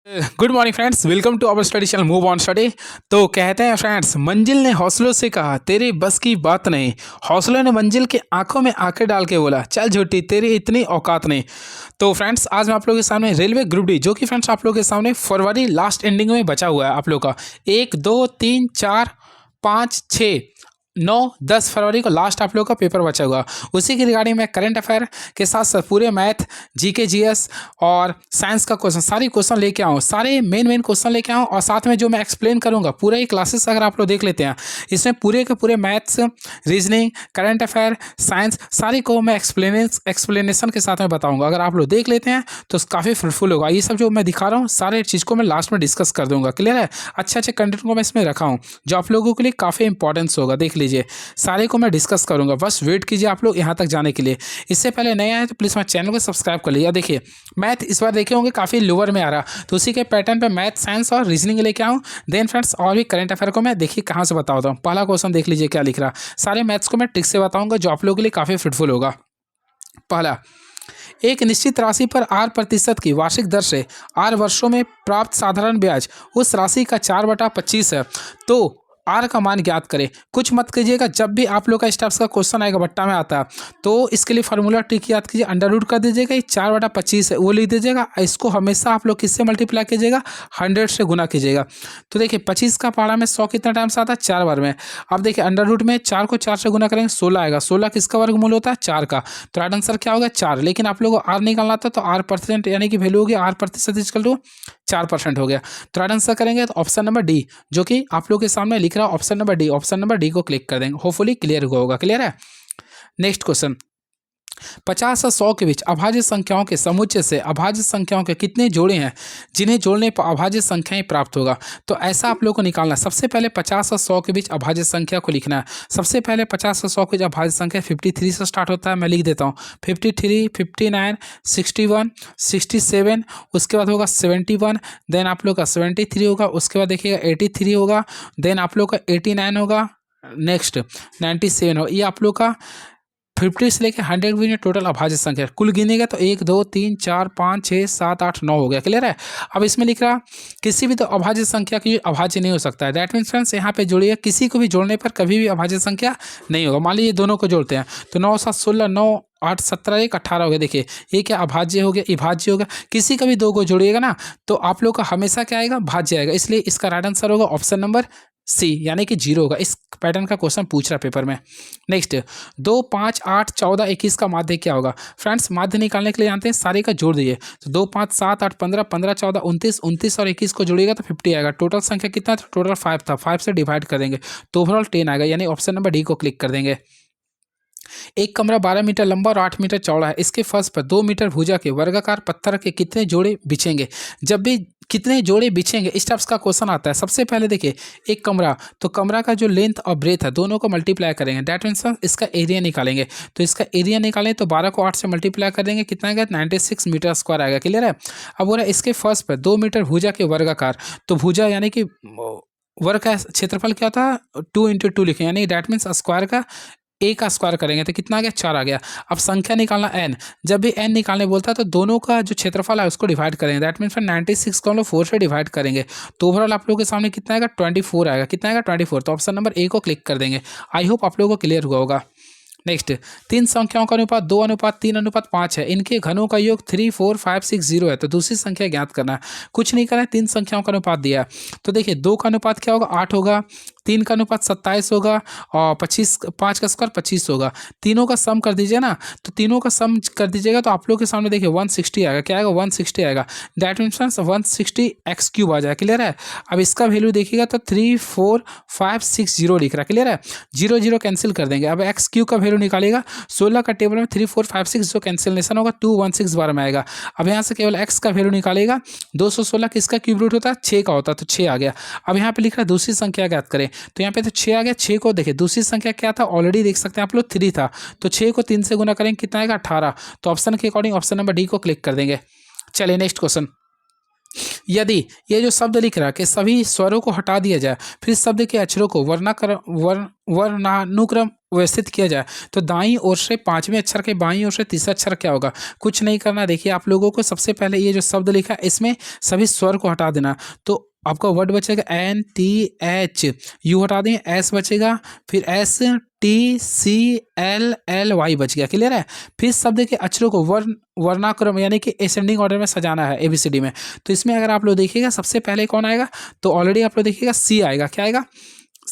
Good morning friends, welcome to our study channel move on study. तो कहते हैं friends, मंजिल ने हौसलों से कहा तेरी बस की बात नहीं। हौसलों ने मंजिल के आंखों में आंखें डाल के बोला चल झूठी तेरी इतनी औकात नहीं। तो फ्रेंड्स, आज मैं आप लोगों के सामने रेलवे ग्रुप डी, जो कि फ्रेंड्स आप लोगों के सामने फरवरी लास्ट एंडिंग में बचा हुआ है आप लोग का 1 2 3 4 5 6 9 10 फरवरी को लास्ट आप लोगों का पेपर बचा हुआ। उसी की रिगार्डिंग मैं करंट अफेयर के साथ साथ पूरे मैथ, जीके, जीएस और साइंस का क्वेश्चन, सारी क्वेश्चन लेके आऊँ, सारे मेन क्वेश्चन लेके आऊँ। और साथ में जो मैं एक्सप्लेन करूँगा पूरा ही क्लासेस अगर आप लोग देख लेते हैं, इसमें पूरे के पूरे maths, reasoning, current affair, science सारी को मैं एक्सप्लेनेशन के साथ में बताऊँगा। अगर आप लोग देख लेते हैं तो काफ़ी फ्रूटफुल होगा। ये सब जो मैं दिखा रहा हूँ सारे चीज़ को मैं लास्ट में डिस्कस कर दूँगा। क्लियर है? अच्छे अच्छे कंटेंट को मैं इसमें रखा हूँ जो आप लोगों के लिए काफ़ी इंपॉर्टेंस होगा। देख लीजिए, सारे को मैं डिस्कस करूंगा, बस वेट कीजिए आप लोग यहाँ तक जाने के लिए। इससे पहले नए आए तो प्लीज़ मेरे चैनल को सब्सक्राइब कर लीजिए। देखिए, मैथ इस बार देखे होंगे काफ़ी लोअर में आ रहा, तो उसी के पैटर्न पे मैथ, साइंस और रीजनिंग लेके आऊँ। देन फ्रेंड्स, और भी करंट अफेयर को मैं देखिए कहाँ से बताता हूँ। पहला क्वेश्चन देख लीजिए क्या लिख रहा। सारे मैथ्स को मैं ट्रिक से बताऊँगा जो आप लोगों के लिए काफ़ी फ्रूटफुल होगा। पहला, एक निश्चित राशि पर 8% की वार्षिक दर से 8 वर्षों में प्राप्त साधारण ब्याज उस राशि का 4/25 है। तो आर का मान ज्ञात करें। कुछ मत कीजिएगा, जब भी आप लोग का स्टेप्स का क्वेश्चन आएगा बट्टा में आता है तो इसके लिए फार्मूला ट्रिक याद कीजिए। अंडर रूट कर दीजिएगा, ये 4/25 है वो लिख दीजिएगा। इसको हमेशा आप लोग किससे मल्टीप्लाई कीजिएगा? 100 से गुना कीजिएगा। तो देखिए, 25 का पहाड़ा में 100 कितना टाइम्स आता है? 4 बार में। अब देखिए, अंडर रूट में 4 को 4 से गुना करेंगे 16 आएगा। 16 किसका वर्गमूल होता है? 4 का। तो राइट आंसर क्या होगा? 4। लेकिन आप लोगों को आर निकालना था तो R% यानी कि वैल्यू होगी R% इक्वल टू 4% हो गया। तो राइट आंसर करेंगे तो ऑप्शन नंबर डी, जो कि आप लोग के सामने लिख रहा है option number D. Option number D को क्लिक कर देंगे, होपफुली क्लियर होगा। क्लियर है? नेक्स्ट क्वेश्चन, 50 और 100 के बीच अभाज्य संख्याओं के समुच्चय से अभाज्य संख्याओं के कितने जोड़े हैं जिन्हें जोड़ने पर अभाज्य संख्याएं प्राप्त होगा? तो ऐसा आप लोग को निकालना है। सबसे पहले 50 और 100 के बीच अभाज्य संख्या को लिखना है। सबसे पहले 50 और 100 के बीच अभाज्य संख्या 53 से स्टार्ट होता है। मैं लिख देता हूँ 53, 59, 61, 67, उसके बाद होगा 71, देन आप लोग का 73 होगा, उसके बाद देखिएगा 83 होगा, देन आप लोग का 89 होगा, नेक्स्ट 97 हो। ये आप लोग का 50 से लेकर 100 के बीच टोटल अभाज्य संख्या कुल गिनेगा तो 1 2 3 4 5 6 7 8 9 हो गया। क्लियर है? अब इसमें लिख रहा किसी भी तो अभाज्य संख्या की अभाज्य नहीं हो सकता है। दैट मीन्स फ्रेंड्स, यहाँ पे जोड़िए, किसी को भी जोड़ने पर कभी भी अभाज्य संख्या नहीं होगा। मान लीजिए दोनों को जोड़ते हैं तो 9 7 16, 9 8 17, 1 18 हो गया। देखिए, ये क्या अभाज्य हो गया, अभाज्य हो गया। किसी का भी दो को जोड़िएगा ना तो आप लोग का हमेशा क्या आएगा? भाज्य आएगा। इसलिए इसका राइट आंसर होगा ऑप्शन नंबर सी, यानी कि 0 होगा। इस पैटर्न का क्वेश्चन पूछ रहा पेपर में। नेक्स्ट, 2 5 8 14 21 का माध्य क्या होगा? फ्रेंड्स, माध्य निकालने के लिए जानते हैं सारे का जोड़ दीजिए। तो 2 5 7 8 15, 15 14 29, 29 और 21 को जोड़िएगा तो 50 आएगा। टोटल संख्या कितना था? टोटल 5 था। 5 से डिवाइड कर देंगे तो ओवरऑल 10 आएगा, यानी ऑप्शन नंबर डी को क्लिक कर देंगे। एक कमरा 12 मीटर लंबा और 8 मीटर चौड़ा है। इसके फर्श पर 2 मीटर भुजा के वर्गाकार पत्थर के कितने जोड़े बिछेंगे? जब भी कितने जोड़े बिछेंगे इस टाइप्स का क्वेश्चन आता है। सबसे पहले देखिए, एक कमरा, तो कमरा का जो लेंथ और ब्रेथ है दोनों को मल्टीप्लाई करेंगे। दैट मीन्स इसका एरिया निकालेंगे। तो इसका एरिया निकालें तो 12 को 8 से मल्टीप्लाई कर देंगे, कितना आएगा? 96 मीटर स्क्वायर आएगा। क्लियर है? अब बोला इसके फर्श पर 2 मीटर भुजा के वर्गाकार, तो भुजा यानी कि वर्ग का क्षेत्रफल क्या था? 2 × 2 लिखें, यानी दैट मीन्स स्क्वायर का ए का स्क्वायर करेंगे तो कितना आ गया? 4 आ गया। अब संख्या निकालना n, जब भी n निकालने बोलता है तो दोनों का जो क्षेत्रफल है उसको डिवाइड करेंगे। दैट मीन्स 96 को हम लोग 4 से डिवाइड करेंगे तो ओवरऑल आप लोगों के सामने कितना आएगा? 24 आएगा। कितना आएगा? 24। तो ऑप्शन नंबर ए को क्लिक कर देंगे। आई होप आप लोगों को क्लियर हुआ होगा। नेक्स्ट, 3 संख्याओं का अनुपात 2:3:5 है। इनके घनों का योग 3 4 5 6 0 है। तो दूसरी संख्या ज्ञात करना है। कुछ नहीं करना है, 3 संख्याओं का अनुपात दिया है। तो देखिए, 2 का अनुपात क्या होगा? 8 होगा, 3 का अनुपात 27 होगा और 5 का स्क्वायर 25 होगा। तीनों का सम कर दीजिए ना, तो तीनों का सम कर दीजिएगा तो आप लोग के सामने देखिए 160 आएगा। क्या आएगा? 160 आएगा। दैट मीन्स 160 x³ आ जाएगा। क्लियर है? अब इसका वैल्यू देखिएगा तो 3 4 5 6 0 लिख रहा है। क्लियर है? 0 0 कैंसिल कर देंगे। अब x³ का वैल्यू निकालेगा 16 का टेबल में 3 4 5 6 जो कैंसिलेशन होगा 216 बार में आएगा। अब यहाँ से केवल x का वैल्यू निकालेगा। 216 किसका क्यूब रूट होता है? 6 का होता है, तो 6 आ गया। अब यहाँ पे लिख रहा है दूसरी संख्या ज्ञात करें, तो यहाँ पे तो 6 आ गया। 6 को देखिए, दूसरी संख्या क्या था? ऑलरेडी देख सकते हैं आप लोग 3 था, तो 6 को 3 से गुना करेंगे कितना आएगा? 18। तो ऑप्शन के अकॉर्डिंग ऑप्शन नंबर डी को क्लिक कर देंगे। चलिए नेक्स्ट क्वेश्चन, यदि ये जो शब्द लिख रहा है कि सभी स्वरों को हटा दिया जाए फिर शब्द के अक्षरों को वर्णानुक्रम व्यवस्थित किया जाए तो दाईं ओर से पांचवें अक्षर के बाईं ओर से तीसरा अक्षर क्या होगा। कुछ नहीं करना, देखिए आप लोगों को सबसे पहले ये जो शब्द लिखा है इसमें सभी स्वर को हटा देना। तो आपका वर्ड बचेगा NTH, यू हटा दें, एस बचेगा, फिर STCLLY बच गया। क्लियर है। फिर शब्द के अक्षरों को वर्णाक्रम यानी कि असेंडिंग ऑर्डर में सजाना है ABCD में। तो इसमें अगर आप लोग देखिएगा सबसे पहले कौन आएगा, तो ऑलरेडी आप लोग देखिएगा C आएगा। क्या आएगा,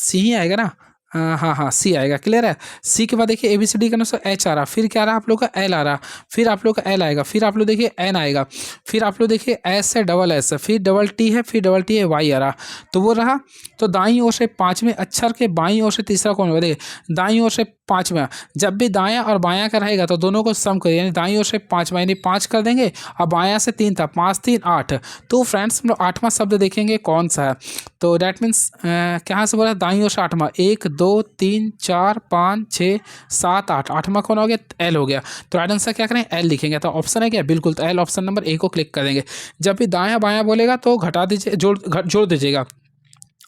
C ही आएगा ना। हाँ C आएगा। क्लियर है। C के बाद देखिए ABCD के अनुसार H आ रहा, फिर क्या आ रहा आप लोग का L आ रहा, फिर आप लोग का L आएगा, फिर आप लोग देखिए N आएगा, फिर आप लोग देखिए S है, डबल S है, फिर डबल T है, फिर डबल T है, Y आ रहा। तो वो रहा। तो दाईं ओर से पांचवें अक्षर के बाईं ओर से तीसरा कौन होगा, देखिए दाईं ओर से पांचवा, जब भी दायां और बायां का रहेगा तो दोनों को सम करिए, यानी दाईं ओर से पांचवा यानी 5 कर देंगे और बायां से 3 था, 5 3 8। तो फ्रेंड्स हम लोग 8वां शब्द देखेंगे कौन सा है। तो डैट मीन्स कहाँ से बोला, दाईं ओर से 8वां, 1 2 3 4 5 6 7 8, 8वां कौन हो गया, L हो गया। तो राइट आंसर क्या करें, L लिखेंगे। तो ऑप्शन है क्या, बिल्कुल। तो L ऑप्शन नंबर A को क्लिक कर देंगे। जब भी दायां बायां बोलेगा तो घटा दीजिए, जोड़ दीजिएगा,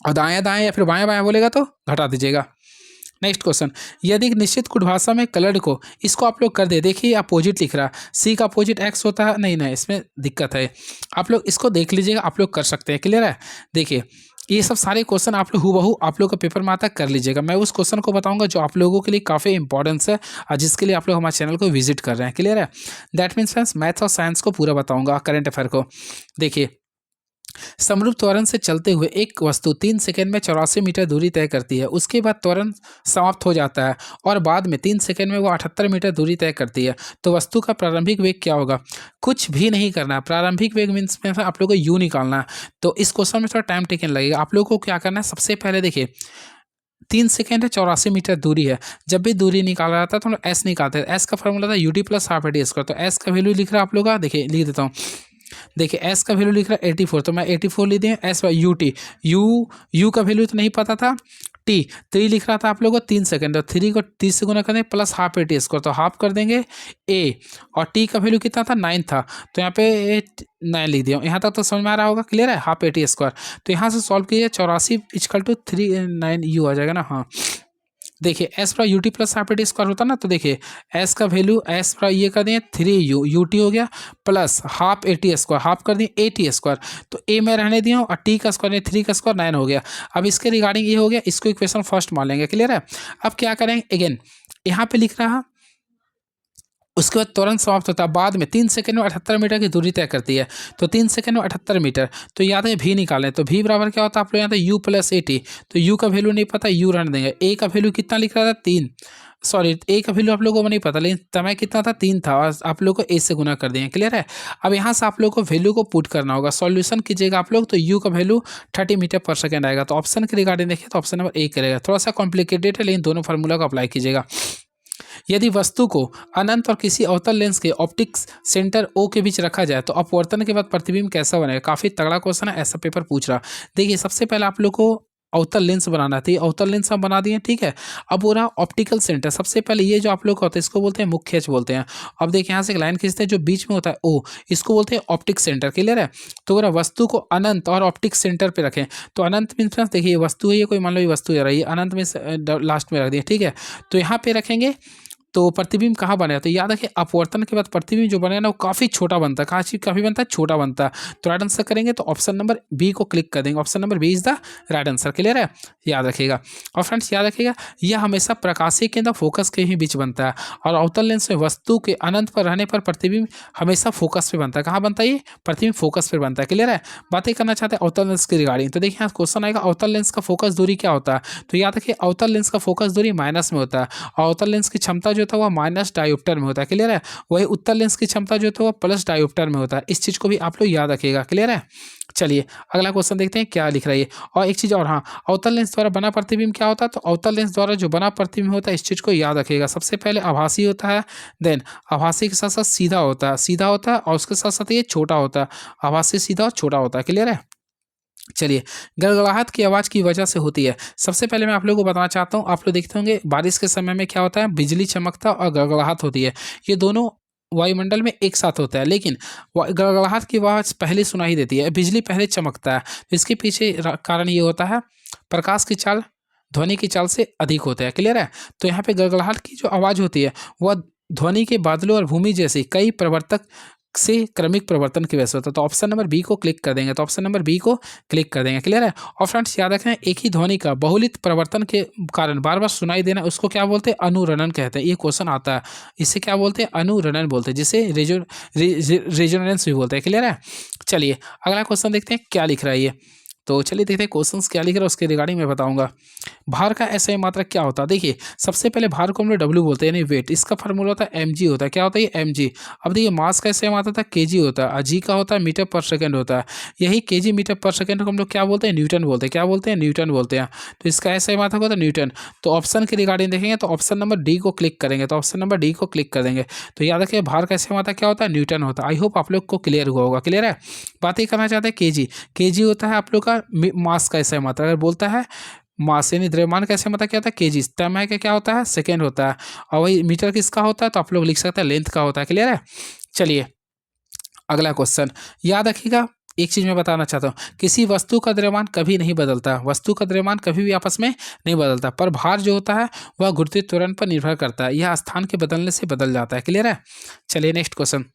और दायां दायां या फिर बायां बायां बोलेगा तो घटा दीजिएगा। नेक्स्ट क्वेश्चन, यदि एक निश्चित कुछ भाषा में कलर्ड को इसको आप लोग कर दे, देखिए अपोजिट लिख रहा, C का अपोजिट X होता है, नहीं इसमें दिक्कत है। आप लोग इसको देख लीजिएगा, आप लोग कर सकते हैं। क्लियर है। देखिए ये सब सारे क्वेश्चन आप लोग हूबहू आप लोग का पेपर में आता कर लीजिएगा। मैं उस क्वेश्चन को बताऊंगा जो आप लोगों के लिए काफ़ी इंपॉर्टेंस है और जिसके लिए आप लोग हमारे चैनल को विजिट कर रहे हैं। क्लियर है। दैट मीन्स फ्रेंड्स मैथ और साइंस को पूरा बताऊंगा, करंट अफेयर को। देखिए समरूप त्वरण से चलते हुए एक वस्तु 3 सेकंड में 84 मीटर दूरी तय करती है। उसके बाद त्वरण समाप्त हो जाता है और बाद में 3 सेकंड में वो 78 मीटर दूरी तय करती है। तो वस्तु का प्रारंभिक वेग क्या होगा। कुछ भी नहीं करना है, प्रारंभिक वेग मीन्स में आप लोग को यू निकालना है। तो इस क्वेश्चन में थोड़ा टाइम टेकन लगेगा। आप लोग को क्या करना है, सबसे पहले देखिए 3 सेकंड है, 84 मीटर दूरी है। जब भी दूरी निकाला जाता है तो हम लोग एस निकालते हैं। एस का फॉर्मूला था UT + ½ AT²। तो एस का वैल्यू लिख रहा है आप लोग का, देखिए लिख देता हूँ। देखिए एस का वैल्यू लिख रहा है 84, तो मैं 84 लिख दिए। एस बाई UT, यू का वैल्यू तो नहीं पता था। टी 3 लिख रहा था आप लोगों को 3 सेकंड, और 3 को 30 से गुना कर देंगे +½ AT², तो हाफ कर देंगे ए। और टी का वैल्यू कितना था, 9 था, तो यहाँ पे 9 लिख दिया। यहाँ तक तो समझ में आ रहा होगा। क्लियर है। ½ AT²। तो यहाँ से सॉल्व कीजिए, 84 = 39U आ जाएगा ना। हाँ देखिए एस पर UT + ½ AT² होता ना, तो देखिए एस का वैल्यू एस पर ये कर दिए 3U, UT हो गया प्लस ½ AT², हाफ कर दिए AT²। तो ए में रहने दिया और टी का स्क्वायर 3 का स्क्वायर 9 हो गया। अब इसके रिगार्डिंग ये हो गया, इसको इक्वेशन फर्स्ट मान लेंगे। क्लियर है। अब क्या करेंगे, अगेन यहाँ पे लिख रहा, उसके बाद त्वरण समाप्त होता है, बाद में 3 सेकंड में 78 मीटर की दूरी तय करती है। तो 3 सेकंड में 78 मीटर, तो याद है भी निकालें। तो भी बराबर क्या होता है, आप लोग यहाँ था U + AT। तो U का वैल्यू नहीं पता, U रहने देंगे। ए का वैल्यू कितना लिख रहा था, 3, सॉरी ए का वैल्यू आप लोगों को नहीं पता, लेकिन समय कितना था, 3 था, और आप लोग को ए से गुना कर दिए। क्लियर है। अब यहाँ से आप लोग को वैल्यू को पुट करना होगा, सॉल्यूशन कीजिएगा आप लोग। तो यू का वैल्यू 30 मीटर पर सेकंड आएगा। तो ऑप्शन के रिगार्डिंग देखिए तो ऑप्शन नंबर ए करेगा। थोड़ा सा कॉम्प्लिकेटेड है, लेकिन दोनों फार्मूला को अप्लाई कीजिएगा। यदि वस्तु को अनंत और किसी अवतल लेंस के ऑप्टिक्स सेंटर O के बीच रखा जाए तो अपवर्तन के बाद प्रतिबिंब कैसा बनेगा। काफी तगड़ा क्वेश्चन है, ऐसा पेपर पूछ रहा। देखिए सबसे पहले आप लोग को अवतल लेंस बनाना था, अवतल लेंस हम बना दिए। ठीक है। अब हो रहा ऑप्टिकल सेंटर। सबसे पहले ये जो आप लोग का होता है इसको बोलते हैं मुख्य अक्ष बोलते हैं। अब देखिए यहाँ से एक लाइन खींचते हैं, जो बीच में होता है O, इसको बोलते हैं ऑप्टिक सेंटर। क्लियर है। तो हो रहा वस्तु को अनंत और ऑप्टिक सेंटर पे रखें। तो अनंत मीन्स देखिए वस्तु है, ये कोई मान लो ये वस्तु है रही, अनंत में लास्ट में रख दिए। ठीक है। तो यहाँ पे रखेंगे तो प्रतिबिंब कहाँ बनेगा, तो याद रखिए अपवर्तन के बाद प्रतिबिंब जो बनेगा ना वो काफ़ी छोटा बनता है। कहाँ काफ़ी बनता है, छोटा बनता है। तो राइट आंसर करेंगे तो ऑप्शन नंबर बी को क्लिक कर देंगे। Option number B is the right answer. Clear है। याद रखिएगा। और फ्रेंड्स याद रखिएगा यह हमेशा प्रकाशीय केंद्र फोकस के ही बीच बनता है, और अवतल लेंस में वस्तु के अनंत पर रहने पर प्रतिबिंब हमेशा फोकस पे बनता है। कहाँ बनता है, ये प्रतिबिंब फोकस पे बनता है। क्लियर है। बातें करना चाहते हैं अवतल लेंस की रिगार्डिंग। तो देखिए यहाँ क्वेश्चन आएगा अवतल लेंस का फोकस दूरी क्या होता है। तो याद रखिए अवतल लेंस का फोकस दूरी माइनस में होता है, और अवतल लेंस की क्षमता जो था वह माइनस डायोप्टर में होता है। क्लियर है। वही उत्तल लेंस की क्षमता जो था वो प्लस डायोप्टर में होता है। इस चीज को भी आप लोग याद रखिएगा। क्लियर है। चलिए अगला क्वेश्चन देखते हैं क्या लिख रहा है। और एक चीज और, हाँ अवतल लेंस द्वारा बना प्रतिबिंब क्या होता है। तो अवतल लेंस द्वारा जो बना प्रतिबिंब होता है इस चीज को याद रखिएगा। सबसे पहले आभासी होता है, देन आभासी के साथ साथ सीधा होता है, और उसके साथ साथ ये छोटा होता है। आभासी, सीधा और छोटा होता है। क्लियर है। चलिए गड़गड़ाहट की आवाज़ की वजह से होती है। सबसे पहले मैं आप लोगों को बताना चाहता हूँ, आप लोग देखते होंगे बारिश के समय में क्या होता है, बिजली चमकता और गड़गड़ाहट होती है। ये दोनों वायुमंडल में एक साथ होता है, लेकिन गड़गड़ाहट की आवाज़ पहले सुनाई देती है, बिजली पहले चमकता है। तो इसके पीछे कारण ये होता है प्रकाश की चाल ध्वनि की चाल से अधिक होते हैं। क्लियर है। तो यहाँ पे गड़गड़ाहट की जो आवाज़ होती है वह ध्वनि के बादलों और भूमि जैसी कई प्रवर्तक से क्रमिक प्रवर्तन की वजह से होता है। तो ऑप्शन नंबर बी को क्लिक कर देंगे। तो ऑप्शन नंबर बी को क्लिक कर देंगे। क्लियर है। और फ्रेंड्स याद रखें, एक ही ध्वनि का बहुलित प्रवर्तन के कारण बार बार सुनाई देना उसको क्या बोलते हैं? अनुरणन कहते हैं। ये क्वेश्चन आता है, इसे क्या बोलते हैं? अनुरणन बोलते हैं, जिसे रेजोनेंस भी बोलते हैं। क्लियर है। चलिए अगला क्वेश्चन देखते हैं क्या लिख रहा है ये। तो चलिए देखते हैं क्वेश्चंस क्या लिख रहा है, उसके रिगार्डिंग मैं बताऊंगा। भार का एसआई मात्रक क्या होता है? देखिए सबसे पहले भार को हम लोग डब्ल्यू बोलते हैं यानी वेट, इसका फार्मूला होता है mg होता है। क्या होता है ये? mg। अब देखिए मास का एसआई मात्रक था kg होता है, जी का होता है मीटर पर सेकंड होता है। यही kg मीटर पर सेकंड को हम लोग क्या बोलते हैं? न्यूटन बोलते हैं। क्या बोलते हैं? न्यूटन बोलते हैं। तो इसका एसआई मात्रक होता है न्यूटन। तो ऑप्शन के रिगार्डिंग देखेंगे तो ऑप्शन नंबर डी को क्लिक करेंगे। तो ऑप्शन नंबर डी को क्लिक कर देंगे। तो याद रखिए भार का एसआई मात्रक क्या होता है? न्यूटन होता है। आई होप आप लोग को क्लियर हुआ होगा। क्लियर है। बात ही करना चाहते हैं kg। kg होता है आप लोग का मास का एसआई मात्रक। अगर बोलता है मास यानी द्रव्यमान का एसआई मात्रक क्या होता है? केजी। समय का क्या होता है? सेकेंड होता है। और वही मीटर किसका होता है? तो आप लोग लिख सकते हैं लेंथ का होता है। क्लियर है। चलिए अगला क्वेश्चन याद रखिएगा। एक चीज मैं बताना चाहता हूँ, किसी वस्तु का द्रव्यमान कभी नहीं बदलता। वस्तु का द्रव्यमान कभी भी आपस में नहीं बदलता, पर भार जो होता है वह घूर्णन त्वरण पर निर्भर करता है। यह स्थान के बदलने से बदल जाता है। क्लियर है। चलिए नेक्स्ट क्वेश्चन।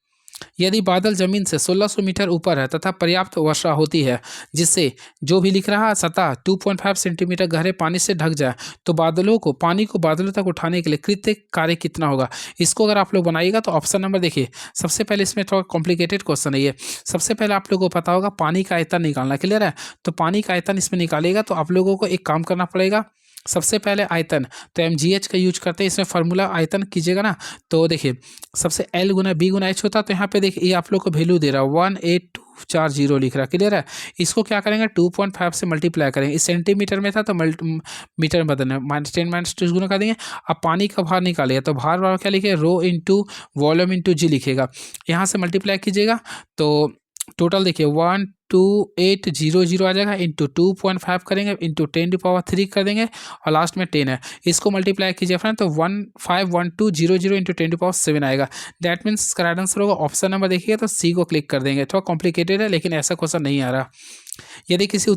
यदि बादल जमीन से 1600 मीटर ऊपर है तथा पर्याप्त वर्षा होती है जिससे जो भी लिख रहा सतह 2.5 सेंटीमीटर गहरे पानी से ढक जाए, तो पानी को बादलों तक उठाने के लिए कृत्य कार्य कितना होगा? इसको अगर आप लोग बनाइएगा तो ऑप्शन नंबर देखिए, सबसे पहले इसमें थोड़ा कॉम्प्लिकेटेड क्वेश्चन है ये। सबसे पहले आप लोगों को पता होगा पानी का आयतन निकालना। क्लियर है। तो पानी का आयतन इसमें निकालेगा तो आप लोगों को एक काम करना पड़ेगा। सबसे पहले आयतन तो mgh का यूज करते हैं। इसमें फार्मूला आयतन कीजिएगा ना तो देखिए सबसे L गुना B गुना H होता है। तो यहाँ पे देखिए ये आप लोग को वैल्यू दे रहा है 18240 लिख रहा है। क्लियर है। इसको क्या करेंगे? 2.5 से मल्टीप्लाई करेंगे। इस सेंटीमीटर में था तो मीटर में बदलना है। -10 - 2 गुना कर देंगे। अब पानी का भार निकालिए तो भार क्या लिखे? रो इंटू वॉल्यूम इंटू जी लिखेगा। यहाँ से मल्टीप्लाई कीजिएगा तो टोटल देखिए 12800 आ जाएगा। इंटू 2.5 करेंगे इंटू 10⁻³ कर देंगे और लास्ट में 10 है। इसको मल्टीप्लाई कीजिए फ्रेंड तो 151200 इंटू 10⁻7 आएगा। दैट मीन्स इसका राइट आंसर होगा ऑप्शन नंबर देखिए तो सी को क्लिक कर देंगे। थोड़ा कॉम्प्लिकेटेड है लेकिन ऐसा क्वेश्चन नहीं आ रहा। यदि किसी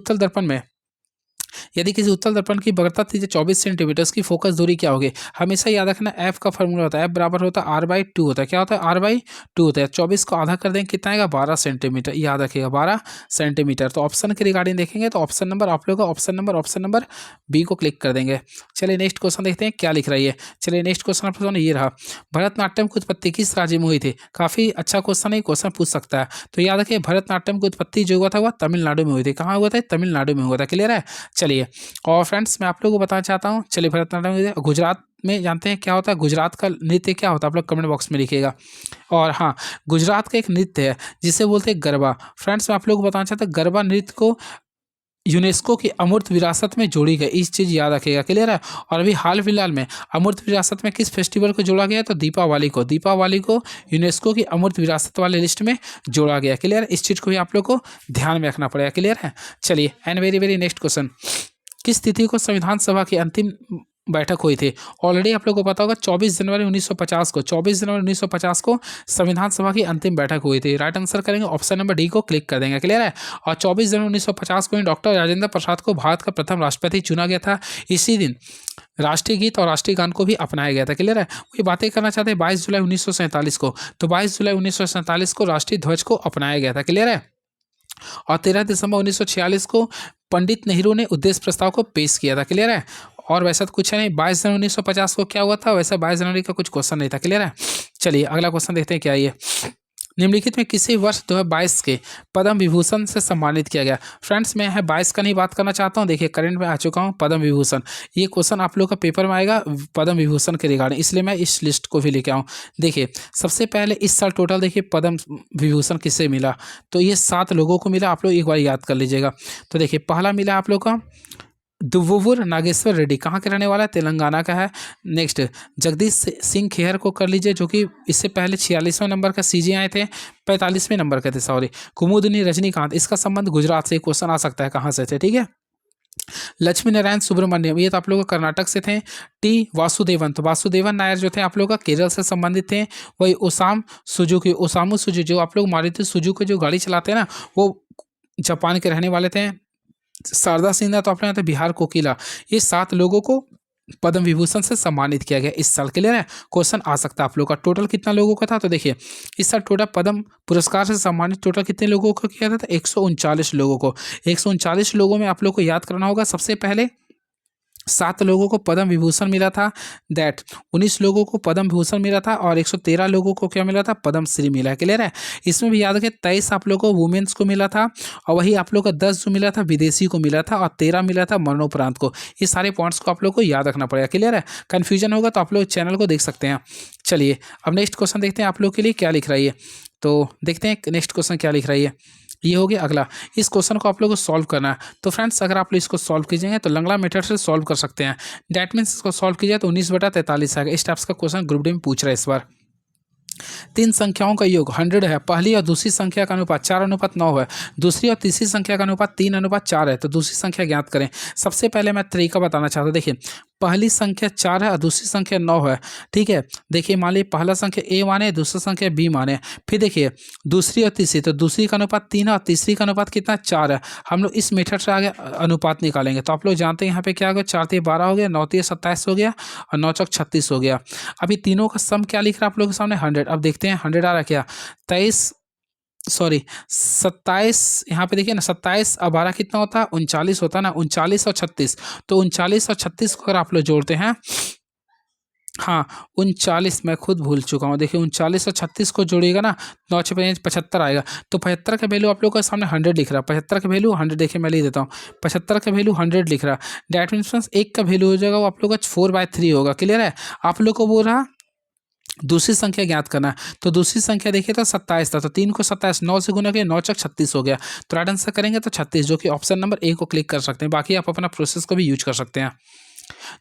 उत्तल दर्पण की वक्रता थी 24 सेंटीमीटर, उसकी फोकस दूरी क्या होगी? हमेशा याद रखना एफ का फॉर्मूला होता है, एफ बराबर होता है r/2 होता है। क्या होता है? r/2 होता है। 24 को आधा कर देंगे कितना आएगा? 12 सेंटीमीटर। याद रखिएगा 12 सेंटीमीटर। तो ऑप्शन के रिगार्डिंग देखेंगे तो ऑप्शन नंबर आप लोग ऑप्शन नंबर बी को क्लिक कर देंगे। चलिए नेक्स्ट क्वेश्चन देखते हैं क्या लिख रही है। चलिए नेक्स्ट क्वेश्चन आप लोगों ने ये रहा, भरतनाट्यम की उत्पत्ति किस राज्य में हुई थी? काफी अच्छा क्वेश्चन है, क्वेश्चन पूछ सकता है। तो याद रखिए भरतनाट्यम की उत्पत्ति जो हुआ था वह तमिलनाडु में हुई थी। कहाँ हुआ था? तमिलनाडु में हुआ था। क्लियर है। चलिए और फ्रेंड्स मैं आप लोगों को बताना चाहता हूँ, चलिए भरतनाट्यम गुजरात में जानते हैं क्या होता है? गुजरात का नृत्य क्या होता है? आप लोग कमेंट बॉक्स में लिखिएगा। और हाँ, गुजरात का एक नृत्य है जिसे बोलते हैं गरबा। फ्रेंड्स मैं आप लोगों को बताना चाहता हूँ गरबा नृत्य को यूनेस्को की अमूर्त विरासत में जोड़ी गई, इस चीज़ याद रखिएगा। क्लियर है। और अभी हाल फिलहाल में अमूर्त विरासत में किस फेस्टिवल को जोड़ा गया? तो दीपावली को यूनेस्को की अमूर्त विरासत वाले लिस्ट में जोड़ा गया। क्लियर है। इस चीज़ को भी आप लोग को ध्यान में रखना पड़ेगा। क्लियर है। चलिए एंड वेरी नेक्स्ट क्वेश्चन, किस तिथि को संविधान सभा की अंतिम बैठक हुई थी? ऑलरेडी आप लोगों को पता होगा 24 जनवरी 1950 को संविधान सभा की अंतिम बैठक हुई थी। राइट आंसर करेंगे ऑप्शन नंबर डी को क्लिक कर देंगे। क्लियर है। और 24 जनवरी 1950 को डॉक्टर राजेंद्र प्रसाद को भारत का प्रथम राष्ट्रपति चुना गया था। इसी दिन राष्ट्रीय गीत और राष्ट्रीय गान को भी अपनाया गया था। क्लियर है। वही बातें करना चाहते हैं 22 जुलाई 1947 को, तो 22 जुलाई 1947 को राष्ट्रीय ध्वज को अपनाया गया था। क्लियर है। और 13 दिसंबर 1946 को पंडित नेहरू ने उद्देश्य प्रस्ताव को पेश किया था। क्लियर है। और वैसा तो कुछ है नहीं। 22 जनवरी 1950 को क्या हुआ था? वैसा 22 जनवरी का कुछ क्वेश्चन नहीं था। क्लियर है। चलिए अगला क्वेश्चन देखते हैं क्या ये। निम्नलिखित में किसी वर्ष 2022 के पद्म विभूषण से सम्मानित किया गया? फ्रेंड्स मैं 22 का नहीं बात करना चाहता हूँ। देखिए करंट में आ चुका हूँ पद्म विभूषण। ये क्वेश्चन आप लोग का पेपर में आएगा पद्म विभूषण के रिगार्डिंग, इसलिए मैं इस लिस्ट को भी लेके आऊँ। देखिए सबसे पहले इस साल टोटल देखिए पद्म विभूषण किससे मिला? तो ये 7 लोगों को मिला। आप लोग एक बार याद कर लीजिएगा। तो देखिए पहला मिला आप लोग का दुव्वूर नागेश्वर रेड्डी, कहाँ के रहने वाला है? तेलंगाना का है। नेक्स्ट जगदीश सिंह खेहर को कर लीजिए, जो कि इससे पहले 46वें नंबर का सीजी आए थे, 45वें नंबर के थे सॉरी। कुमुदिनी रजनीकांत, इसका संबंध गुजरात से क्वेश्चन आ सकता है कहाँ से थे। ठीक है। लक्ष्मी नारायण सुब्रमण्यम, ये तो आप लोग कर्नाटक से थे। टी वासुदेवन, तो वासुदेवन नायर जो थे आप लोग का केरल से संबंधित थे। वही ओसामू सुजुकी जो आप लोग मारुति सुजुकी जो गाड़ी चलाते हैं ना, वो जापान के रहने वाले थे। शारदा सिन्हा तो अपने यहाँ बिहार कोकिला, ये 7 लोगों को पद्म विभूषण से सम्मानित किया गया इस साल के लिए ना। क्वेश्चन आ सकता है आप लोग का, टोटल कितना लोगों का था, तो देखिए इस साल टोटल पद्म पुरस्कार से सम्मानित टोटल कितने लोगों को किया था, 139 लोगों को। 139 लोगों में आप लोग को याद करना होगा, सबसे पहले 7 लोगों को पद्म विभूषण मिला था, दैट 19 लोगों को पद्म विभूषण मिला था, और 113 लोगों को क्या मिला था, पद्म श्री मिला है। क्लियर है। इसमें भी याद रखें 23 आप लोगों को वुमेन्स को मिला था, और वही आप लोग का 10 जो मिला था विदेशी को मिला था, और 13 मिला था मरणोपरांत को। ये सारे पॉइंट्स को आप लोग को याद रखना पड़ेगा। क्लियर है। कन्फ्यूजन होगा तो आप लोग चैनल को देख सकते हैं। चलिए अब नेक्स्ट क्वेश्चन देखते हैं आप लोग के लिए क्या लिख रहा है, तो देखते हैं नेक्स्ट क्वेश्चन क्या लिख रहा है। ये हो गया अगला। इस क्वेश्चन को आप लोगों को सॉल्व करना है। तो फ्रेंड्स अगर आप लोग इसको सॉल्व कीजिएंगे तो लंगड़ा मेथड से सॉल्व कर सकते हैं। डैट मीन्स इसको सॉल्व कीजिए तो 19/43 आएगा। इस टाइप्स का क्वेश्चन ग्रुप डी में पूछ रहा है इस बार। 3 संख्याओं का योग 100 है। पहली और दूसरी संख्या का अनुपात 4:9 है। दूसरी और तीसरी संख्या का अनुपात 3:4 है। तो दूसरी संख्या ज्ञात करें। सबसे पहले मैं तरीका बताना चाहता हूँ। देखिए पहली संख्या 4 है और दूसरी संख्या 9 है। ठीक है। देखिए मान लीजिए पहला संख्या ए माने, दूसरा संख्या बी माने। फिर देखिए दूसरी और तीसरी, तो दूसरी का अनुपात 3 है और तीसरी का अनुपात कितना 4 है। हम लोग इस मेथड से आगे अनुपात निकालेंगे। तो आप लोग जानते हैं यहाँ पे क्या होगा, 4 × 12 हो गया, 9 × 27 हो गया, और 9 × 36 हो गया। अभी तीनों का सम क्या लिख रहा है आप लोगों के सामने, 100। अब देखते हैं 100 आ रहा क्या, 27। यहाँ पे देखिए ना, 27 और 12 कितना होता है, 39 होता है ना। 39 और 36, तो 39 और 36 को अगर आप लोग जोड़ते हैं, हाँ 39, मैं खुद भूल चुका हूँ। देखिए 39 और 36 को जोड़िएगा ना, 9 × 5 = 75 आएगा। तो 75 का वैल्यू आप लोग के सामने 100 लिख रहा है। 75 का वैल्यू 100, देखिए मैं लिख देता हूँ। 75 का वैल्यू 100 लिख रहा है। डैट मीन्स 1 का वैल्यू हो जाएगा वो आप लोग का 4/3 होगा। क्लियर है। आप लोग को बोल रहा दूसरी संख्या ज्ञात करना है। तो दूसरी संख्या देखिए तो 27 था, तो 3 को 27 9 से गुना किया, 9 × 36 हो गया। तो राइट आंसर करेंगे तो 36, जो कि ऑप्शन नंबर ए को क्लिक कर सकते हैं। बाकी आप अपना प्रोसेस को भी यूज कर सकते हैं।